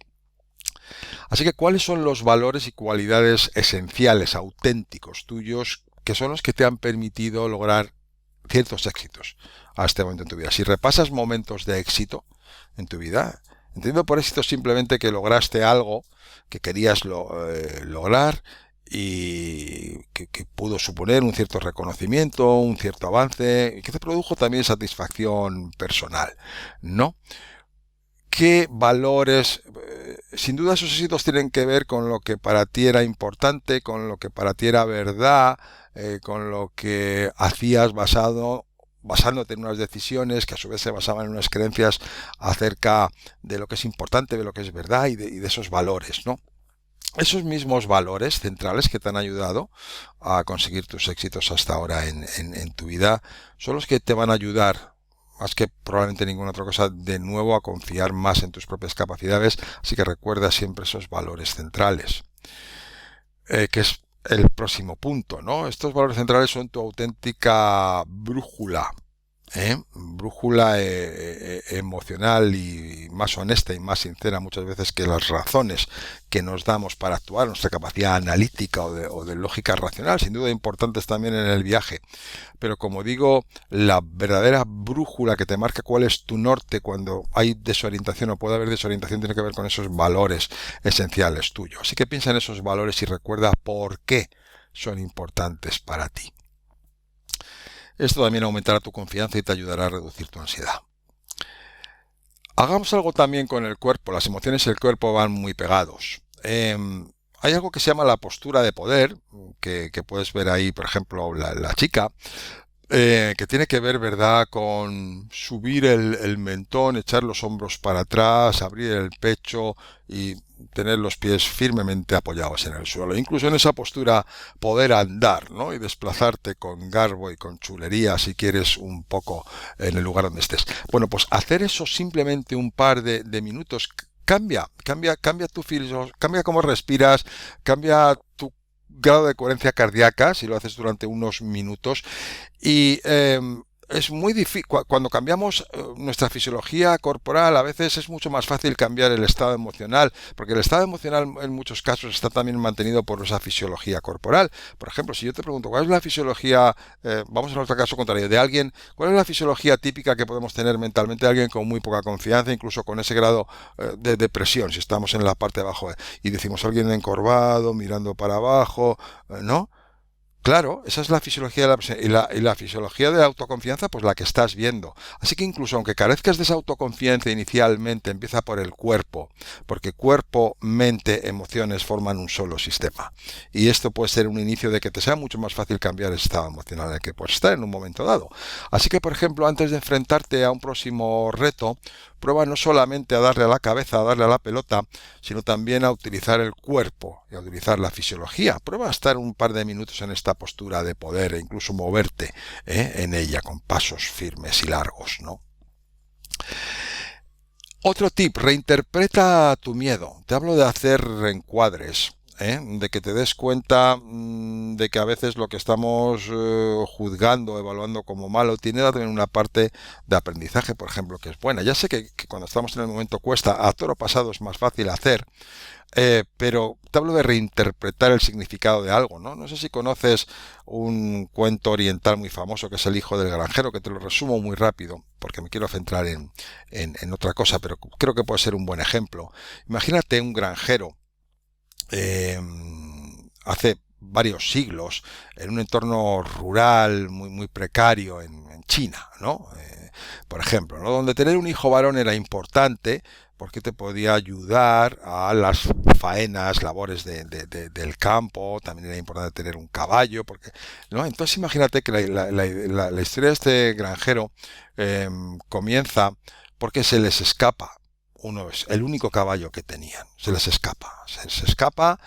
S1: Así que, ¿cuáles son los valores y cualidades esenciales, auténticos tuyos, que son los que te han permitido lograr ciertos éxitos a este momento en tu vida? Si repasas momentos de éxito en tu vida, entiendo por éxito simplemente que lograste algo que querías lograr, y que pudo suponer un cierto reconocimiento, un cierto avance, y que te produjo también satisfacción personal, ¿no? ¿Qué valores? Sin duda esos éxitos tienen que ver con lo que para ti era importante, con lo que para ti era verdad, con lo que hacías basándote en unas decisiones que a su vez se basaban en unas creencias acerca de lo que es importante, de lo que es verdad, y de esos valores, ¿no? Esos mismos valores centrales que te han ayudado a conseguir tus éxitos hasta ahora en tu vida son los que te van a ayudar, más que probablemente ninguna otra cosa, de nuevo a confiar más en tus propias capacidades. Así que recuerda siempre esos valores centrales, que es el próximo punto, ¿no? Estos valores centrales son tu auténtica brújula, brújula emocional, y más honesta y más sincera muchas veces que las razones que nos damos para actuar, nuestra capacidad analítica o de lógica racional, sin duda importantes también en el viaje. Pero como digo, la verdadera brújula que te marca cuál es tu norte cuando hay desorientación o puede haber desorientación tiene que ver con esos valores esenciales tuyos. Así que piensa en esos valores y recuerda por qué son importantes para ti. Esto también aumentará tu confianza y te ayudará a reducir tu ansiedad. Hagamos algo también con el cuerpo. Las emociones y el cuerpo van muy pegados. Hay algo que se llama la postura de poder, que puedes ver ahí, por ejemplo, la chica, que tiene que ver, ¿verdad?, con subir el mentón, echar los hombros para atrás, abrir el pecho y tener los pies firmemente apoyados en el suelo. Incluso en esa postura poder andar, ¿no?, y desplazarte con garbo y con chulería si quieres un poco en el lugar donde estés. Bueno, pues hacer eso simplemente un par de minutos cambia tu filosofía, cambia cómo respiras, cambia tu grado de coherencia cardíaca si lo haces durante unos minutos. Y es muy difícil, cuando cambiamos nuestra fisiología corporal, a veces es mucho más fácil cambiar el estado emocional, porque el estado emocional en muchos casos está también mantenido por esa fisiología corporal. Por ejemplo, si yo te pregunto, ¿cuál es la fisiología, vamos a nuestro caso contrario, de alguien, cuál es la fisiología típica que podemos tener mentalmente de alguien con muy poca confianza, incluso con ese grado de depresión, si estamos en la parte de abajo, y decimos alguien encorvado, mirando para abajo, ¿no? Claro, esa es la fisiología de la persona y la fisiología de la autoconfianza, pues la que estás viendo. Así que incluso aunque carezcas de esa autoconfianza inicialmente, empieza por el cuerpo, porque cuerpo, mente, emociones forman un solo sistema. Y esto puede ser un inicio de que te sea mucho más fácil cambiar el estado emocional en el que puedes estar en un momento dado. Así que, por ejemplo, antes de enfrentarte a un próximo reto, prueba no solamente a darle a la cabeza, a darle a la pelota, sino también a utilizar el cuerpo y a utilizar la fisiología. Prueba a estar un par de minutos en esta postura de poder e incluso moverte en ella con pasos firmes y largos, ¿no? Otro tip, reinterpreta tu miedo. Te hablo de hacer reencuadres. De que te des cuenta de que a veces lo que estamos juzgando, evaluando como malo, tiene también una parte de aprendizaje, por ejemplo, que es buena. Ya sé que cuando estamos en el momento cuesta, a toro pasado es más fácil hacer, pero te hablo de reinterpretar el significado de algo, ¿no? No sé si conoces un cuento oriental muy famoso que es El hijo del granjero, que te lo resumo muy rápido, porque me quiero centrar en otra cosa, pero creo que puede ser un buen ejemplo. Imagínate un granjero hace varios siglos en un entorno rural muy precario en China, ¿no? Por ejemplo, ¿no? Donde tener un hijo varón era importante porque te podía ayudar a las faenas, labores del campo. También era importante tener un caballo, porque, ¿no? Entonces imagínate que la historia de este granjero comienza porque se les escapa. Uno es el único caballo que tenían, se les escapa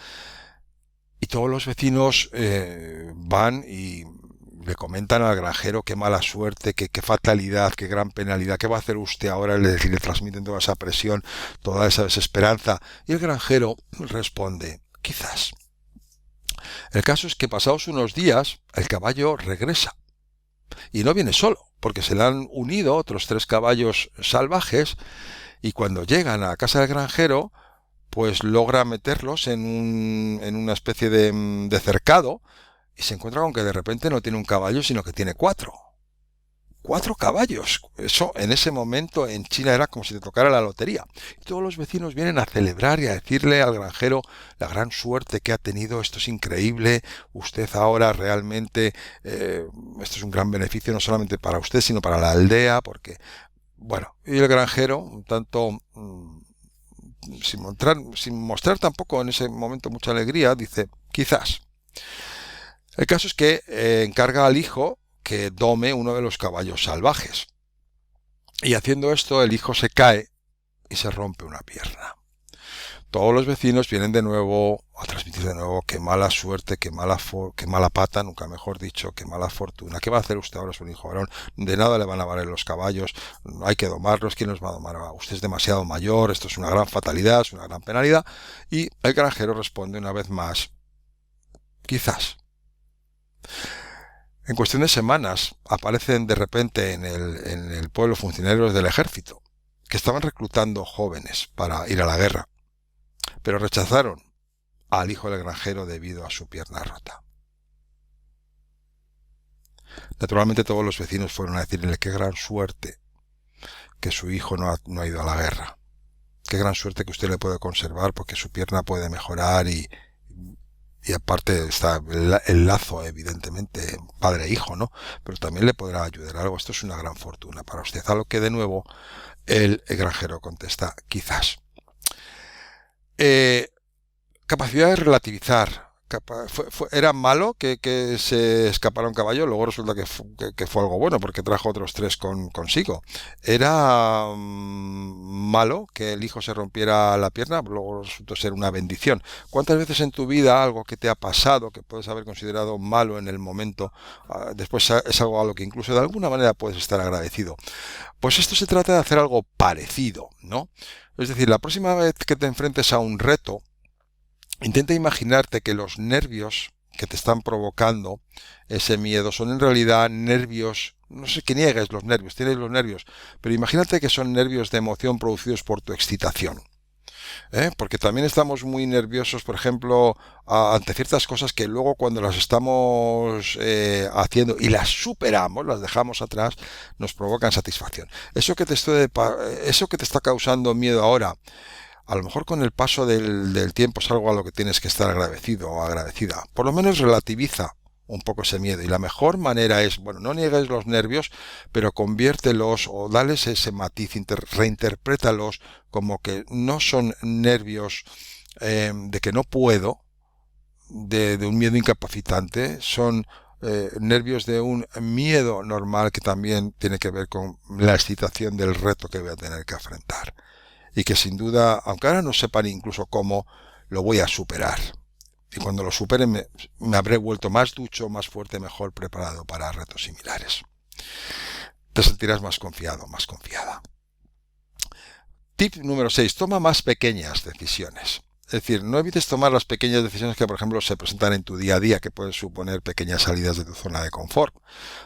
S1: y todos los vecinos van y le comentan al granjero qué mala suerte, qué fatalidad, qué gran penalidad, qué va a hacer usted ahora, le transmiten toda esa presión, toda esa desesperanza, y el granjero responde, quizás. El caso es que pasados unos días el caballo regresa y no viene solo, porque se le han unido otros 3 caballos salvajes. Y cuando llegan a casa del granjero, pues logra meterlos en una especie de cercado y se encuentra con que de repente no tiene un caballo, sino que tiene 4. 4 caballos. Eso en ese momento en China era como si te tocara la lotería. Y todos los vecinos vienen a celebrar y a decirle al granjero la gran suerte que ha tenido. Esto es increíble. Usted ahora realmente, esto es un gran beneficio no solamente para usted, sino para la aldea, porque... Bueno, y el granjero, un tanto sin mostrar tampoco en ese momento mucha alegría, dice, quizás. El caso es que encarga al hijo que dome uno de los caballos salvajes. Y haciendo esto, el hijo se cae y se rompe una pierna. Todos los vecinos vienen de nuevo a transmitir de nuevo qué mala suerte, qué mala pata, nunca mejor dicho, qué mala fortuna. ¿Qué va a hacer usted ahora? Es un hijo varón. De nada le van a valer los caballos. Hay que domarlos. ¿Quién los va a domar? Usted es demasiado mayor. Esto es una gran fatalidad, es una gran penalidad. Y el granjero responde una vez más, quizás. En cuestión de semanas aparecen de repente en el pueblo funcionarios del ejército que estaban reclutando jóvenes para ir a la guerra, pero rechazaron al hijo del granjero debido a su pierna rota. Naturalmente todos los vecinos fueron a decirle qué gran suerte que su hijo no ha ido a la guerra. Qué gran suerte que usted le puede conservar porque su pierna puede mejorar y aparte está el lazo, evidentemente, padre-hijo, ¿no? Pero también le podrá ayudar algo. Esto es una gran fortuna para usted. A lo que de nuevo el granjero contesta, quizás. Capacidad de relativizar. Era malo que se escapara un caballo, luego resulta que fue algo bueno porque trajo otros 3 consigo. Era malo que el hijo se rompiera la pierna, luego resultó ser una bendición. ¿Cuántas veces en tu vida algo que te ha pasado, que puedes haber considerado malo en el momento, después es algo a lo que incluso de alguna manera puedes estar agradecido? Pues esto se trata de hacer algo parecido, ¿no? Es decir, la próxima vez que te enfrentes a un reto, intenta imaginarte que los nervios que te están provocando ese miedo son en realidad nervios. No sé que niegues los nervios, tienes los nervios, pero imagínate que son nervios de emoción producidos por tu excitación. Porque también estamos muy nerviosos, por ejemplo, ante ciertas cosas que luego cuando las estamos haciendo y las superamos, las dejamos atrás, nos provocan satisfacción. Eso que te está causando miedo ahora, a lo mejor con el paso del tiempo es algo a lo que tienes que estar agradecido o agradecida. Por lo menos relativiza un poco ese miedo, y la mejor manera es, bueno, no niegues los nervios, pero conviértelos o dales ese matiz, reinterprétalos como que no son nervios de que no puedo, de un miedo incapacitante, son nervios de un miedo normal que también tiene que ver con la excitación del reto que voy a tener que afrontar, y que sin duda, aunque ahora no sepan incluso cómo, lo voy a superar. Y cuando lo supere me habré vuelto más ducho, más fuerte, mejor preparado para retos similares. Te sentirás más confiado, más confiada. Tip número 6. Toma más pequeñas decisiones. Es decir, no evites tomar las pequeñas decisiones que, por ejemplo, se presentan en tu día a día, que pueden suponer pequeñas salidas de tu zona de confort.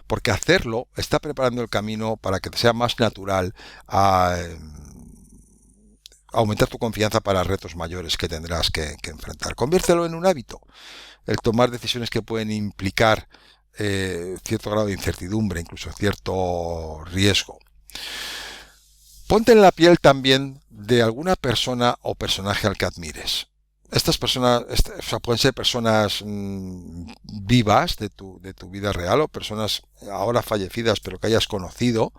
S1: Porque hacerlo está preparando el camino para que te sea más natural aumentar tu confianza para retos mayores que tendrás que enfrentar. Conviértelo en un hábito, el tomar decisiones que pueden implicar cierto grado de incertidumbre, incluso cierto riesgo. Ponte en la piel también de alguna persona o personaje al que admires. Estas personas pueden ser personas vivas de tu vida real, o personas ahora fallecidas pero que hayas conocido.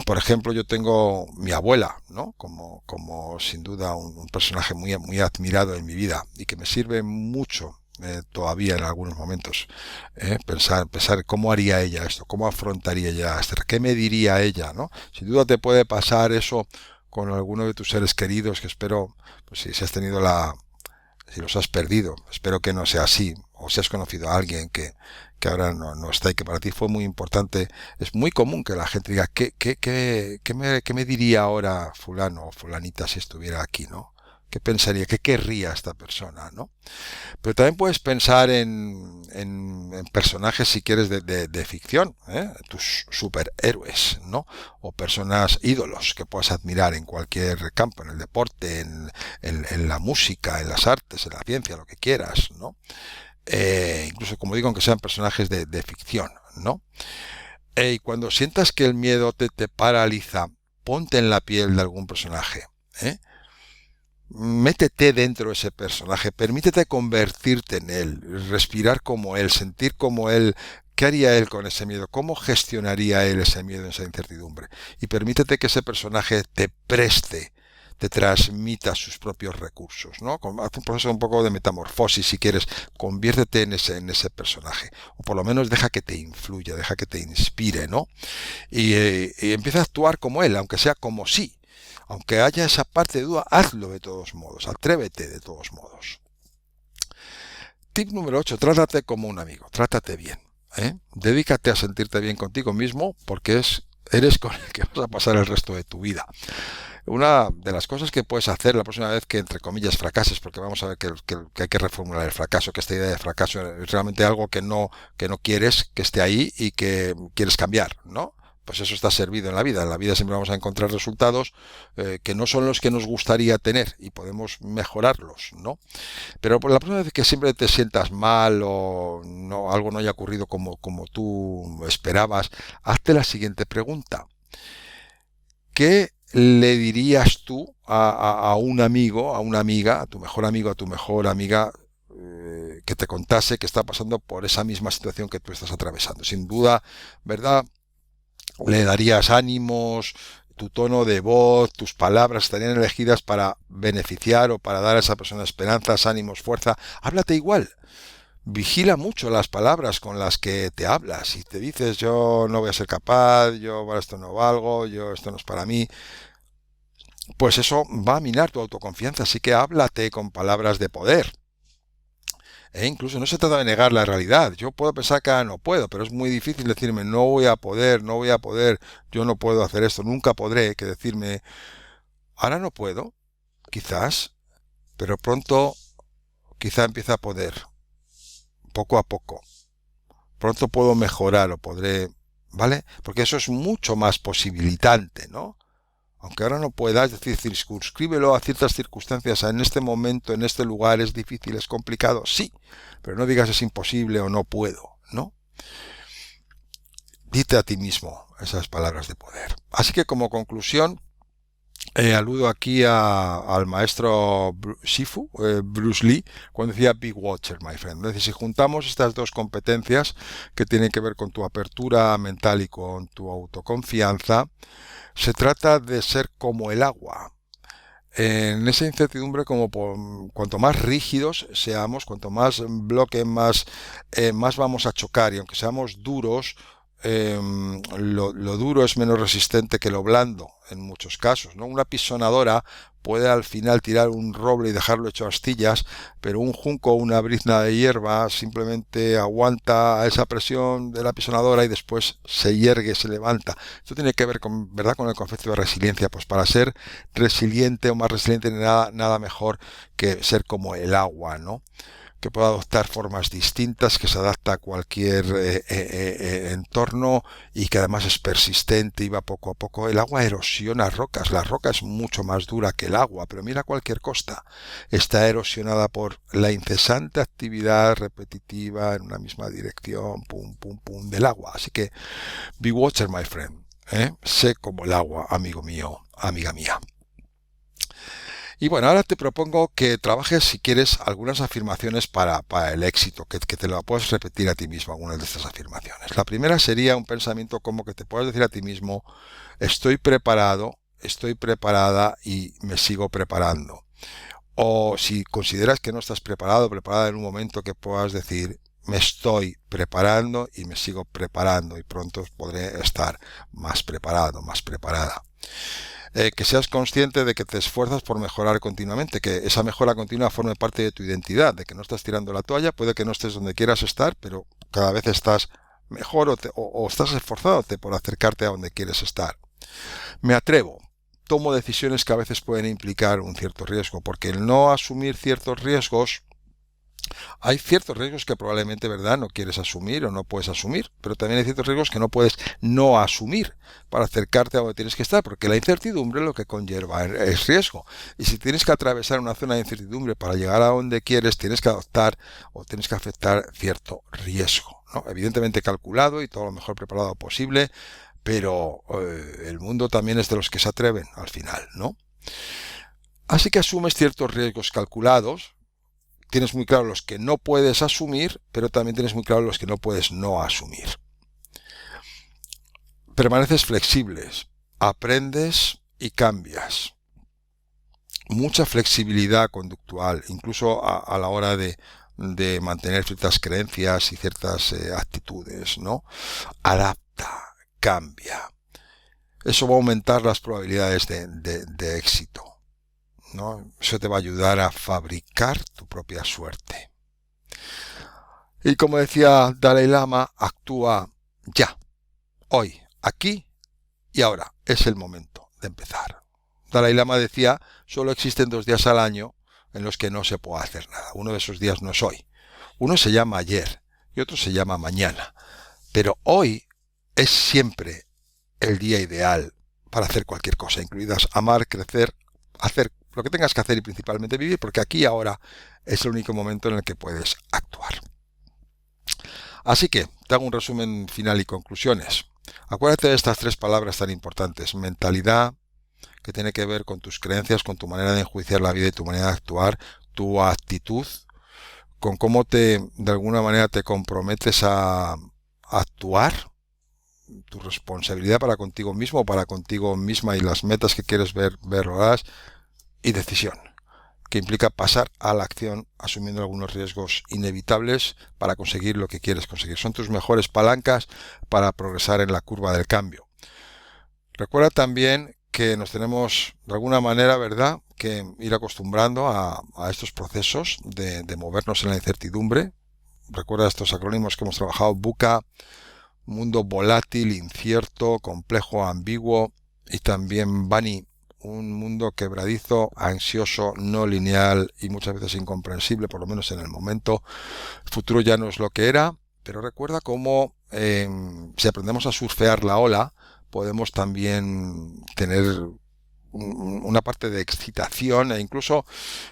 S1: Por ejemplo, yo tengo mi abuela, ¿no? Como sin duda un personaje muy, muy admirado en mi vida, y que me sirve mucho todavía en algunos momentos. Pensar cómo haría ella esto, cómo afrontaría ella esto, qué me diría ella, ¿no? Sin duda te puede pasar eso con alguno de tus seres queridos, que espero, pues si has tenido si los has perdido, espero que no sea así, o si has conocido a alguien que ahora no está y que para ti fue muy importante. Es muy común que la gente diga, ¿qué me diría ahora fulano o fulanita si estuviera aquí, ¿no? ¿Qué pensaría? ¿Qué querría esta persona, ¿no? Pero también puedes pensar en personajes, si quieres, de ficción, tus superhéroes, ¿no? O personas ídolos que puedas admirar en cualquier campo, en el deporte, en la música, en las artes, en la ciencia, lo que quieras, ¿no? Incluso, como digo, aunque sean personajes de ficción, ¿no? Y cuando sientas que el miedo te paraliza, ponte en la piel de algún personaje, métete dentro de ese personaje, permítete convertirte en él, respirar como él, sentir como él. ¿Qué haría él con ese miedo? ¿Cómo gestionaría él ese miedo, esa incertidumbre? Y permítete que ese personaje te transmita sus propios recursos, ¿no? Haz un proceso un poco de metamorfosis, si quieres, conviértete en ese personaje, o por lo menos deja que te influya, deja que te inspire, ¿no? Y empieza a actuar como él, aunque sea como sí, aunque haya esa parte de duda, hazlo de todos modos, atrévete de todos modos. Tip número 8, trátate como un amigo, trátate bien, dedícate a sentirte bien contigo mismo, porque eres con el que vas a pasar el resto de tu vida. Una de las cosas que puedes hacer la próxima vez que, entre comillas, fracases, porque vamos a ver que hay que reformular el fracaso, que esta idea de fracaso es realmente algo que no quieres que esté ahí y que quieres cambiar, ¿no? Pues eso está servido en la vida. En la vida siempre vamos a encontrar resultados que no son los que nos gustaría tener, y podemos mejorarlos, ¿no? Pero por la próxima vez que siempre te sientas mal o algo no haya ocurrido como tú esperabas, hazte la siguiente pregunta. ¿Qué le dirías tú a un amigo, a una amiga, a tu mejor amigo, a tu mejor amiga, que te contase que está pasando por esa misma situación que tú estás atravesando? Sin duda, ¿verdad? Le darías ánimos, tu tono de voz, tus palabras estarían elegidas para beneficiar o para dar a esa persona esperanzas, ánimos, fuerza. Háblate igual. Vigila mucho las palabras con las que te hablas. Si te dices, yo no voy a ser capaz, yo para esto no valgo, esto no es para mí, pues eso va a minar tu autoconfianza. Así que háblate con palabras de poder. Incluso no se trata de negar la realidad. Yo puedo pensar que no puedo, pero es muy difícil decirme no voy a poder, yo no puedo hacer esto, nunca podré, que decirme ahora no puedo, quizás, pero pronto quizá empiece a poder. poco a poco. Pronto puedo mejorar o podré, ¿vale? Porque eso es mucho más posibilitante, ¿no? Aunque ahora no puedas, es decir, circunscríbelo a ciertas circunstancias, en este momento, en este lugar, es difícil, es complicado, sí, pero no digas es imposible o no puedo, ¿no? Dite a ti mismo esas palabras de poder. Así que como conclusión, aludo aquí al maestro Shifu, Bruce Lee, cuando decía Big Watcher, my friend. Es decir, si juntamos estas dos competencias que tienen que ver con tu apertura mental y con tu autoconfianza, se trata de ser como el agua. En esa incertidumbre, cuanto más rígidos seamos, cuanto más bloque, más vamos a chocar, y aunque seamos duros, lo duro es menos resistente que lo blando en muchos casos, ¿no? Una pisonadora puede al final tirar un roble y dejarlo hecho astillas, pero un junco o una brizna de hierba simplemente aguanta a esa presión de la pisonadora y después se yergue, se levanta. Esto tiene que ver con, ¿verdad?, con el concepto de resiliencia. Pues para ser resiliente o más resiliente, nada mejor que ser como el agua, ¿no? Que pueda adoptar formas distintas, que se adapta a cualquier entorno y que además es persistente y va poco a poco. El agua erosiona rocas, la roca es mucho más dura que el agua, pero mira cualquier costa, está erosionada por la incesante actividad repetitiva en una misma dirección, pum, pum, pum, del agua. Así que, be watcher, my friend, sé como el agua, amigo mío, amiga mía. Y bueno, ahora te propongo que trabajes, si quieres, algunas afirmaciones para el éxito, que te lo puedes repetir a ti mismo, algunas de estas afirmaciones. La primera sería un pensamiento como que te puedes decir a ti mismo: estoy preparado, estoy preparada y me sigo preparando. O si consideras que no estás preparado, preparada, en un momento que puedas decir: me estoy preparando y me sigo preparando y pronto podré estar más preparado, más preparada. Que seas consciente de que te esfuerzas por mejorar continuamente, que esa mejora continua forme parte de tu identidad, de que no estás tirando la toalla, puede que no estés donde quieras estar, pero cada vez estás mejor o estás esforzándote por acercarte a donde quieres estar. Me atrevo. Tomo decisiones que a veces pueden implicar un cierto riesgo, porque el no asumir ciertos riesgos, hay ciertos riesgos que probablemente, ¿verdad?, no quieres asumir o no puedes asumir, pero también hay ciertos riesgos que no puedes no asumir para acercarte a donde tienes que estar, porque la incertidumbre lo que conlleva es riesgo. Y si tienes que atravesar una zona de incertidumbre para llegar a donde quieres, tienes que adoptar o tienes que aceptar cierto riesgo, ¿no? Evidentemente calculado y todo lo mejor preparado posible, pero el mundo también es de los que se atreven al final, ¿no? Así que asumes ciertos riesgos calculados. Tienes muy claro los que no puedes asumir, pero también tienes muy claro los que no puedes no asumir. Permaneces flexibles, aprendes y cambias. Mucha flexibilidad conductual, incluso a la hora de mantener ciertas creencias y ciertas actitudes, ¿no? Adapta, cambia. Eso va a aumentar las probabilidades de éxito, ¿no? Eso te va a ayudar a fabricar tu propia suerte. Y como decía Dalai Lama, actúa ya, hoy, aquí y ahora. Es el momento de empezar. Dalai Lama decía: solo existen 2 días al año en los que no se puede hacer nada. Uno de esos días no es hoy. Uno se llama ayer y otro se llama mañana. Pero hoy es siempre el día ideal para hacer cualquier cosa, incluidas amar, crecer, hacer lo que tengas que hacer y principalmente vivir, porque aquí y ahora es el único momento en el que puedes actuar. Así que te hago un resumen final y conclusiones. Acuérdate de estas 3 palabras tan importantes: mentalidad, que tiene que ver con tus creencias, con tu manera de enjuiciar la vida y tu manera de actuar; tu actitud, con cómo de alguna manera te comprometes a actuar, tu responsabilidad para contigo mismo o para contigo misma y las metas que quieres ver logradas; y decisión, que implica pasar a la acción asumiendo algunos riesgos inevitables para conseguir lo que quieres conseguir. Son tus mejores palancas para progresar en la curva del cambio. Recuerda también que nos tenemos de alguna manera, ¿verdad?, que ir acostumbrando a estos procesos de movernos en la incertidumbre. Recuerda estos acrónimos que hemos trabajado: VUCA, mundo volátil, incierto, complejo, ambiguo, y también BANI, un mundo quebradizo, ansioso, no lineal y muchas veces incomprensible, por lo menos en el momento. El futuro ya no es lo que era, pero recuerda cómo si aprendemos a surfear la ola, podemos también tener una parte de excitación e incluso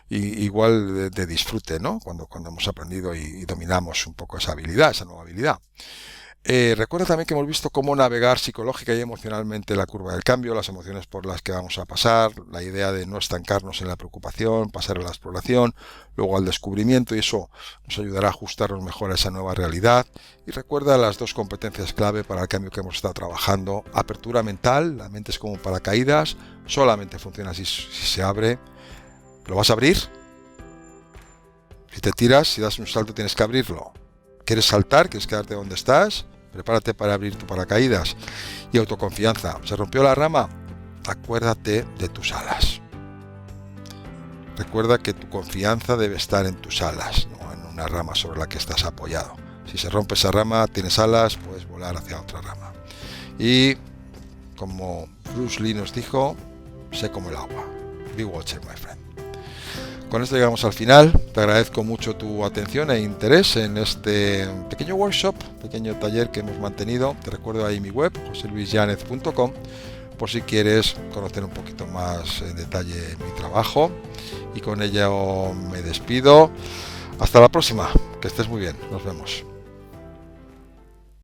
S1: igual de disfrute, ¿no? Cuando hemos aprendido y dominamos un poco esa habilidad, esa nueva habilidad. Recuerda también que hemos visto cómo navegar psicológica y emocionalmente la curva del cambio, las emociones por las que vamos a pasar, la idea de no estancarnos en la preocupación, pasar a la exploración, luego al descubrimiento, y eso nos ayudará a ajustarnos mejor a esa nueva realidad. Y recuerda las dos competencias clave para el cambio que hemos estado trabajando: apertura mental, la mente es como un paracaídas, solamente funciona si se abre. ¿Lo vas a abrir? Si te tiras, si das un salto, tienes que abrirlo. ¿Quieres saltar? ¿Quieres quedarte donde estás? Prepárate para abrir tu paracaídas. Y autoconfianza. ¿Se rompió la rama? Acuérdate de tus alas. Recuerda que tu confianza debe estar en tus alas, no en una rama sobre la que estás apoyado. Si se rompe esa rama, tienes alas, puedes volar hacia otra rama. Y como Bruce Lee nos dijo, sé como el agua. Be water, my friend. Con esto llegamos al final. Te agradezco mucho tu atención e interés en este pequeño workshop, pequeño taller que hemos mantenido. Te recuerdo ahí mi web, joseluisyanez.com, por si quieres conocer un poquito más en detalle mi trabajo. Y con ello me despido. Hasta la próxima. Que estés muy bien. Nos vemos.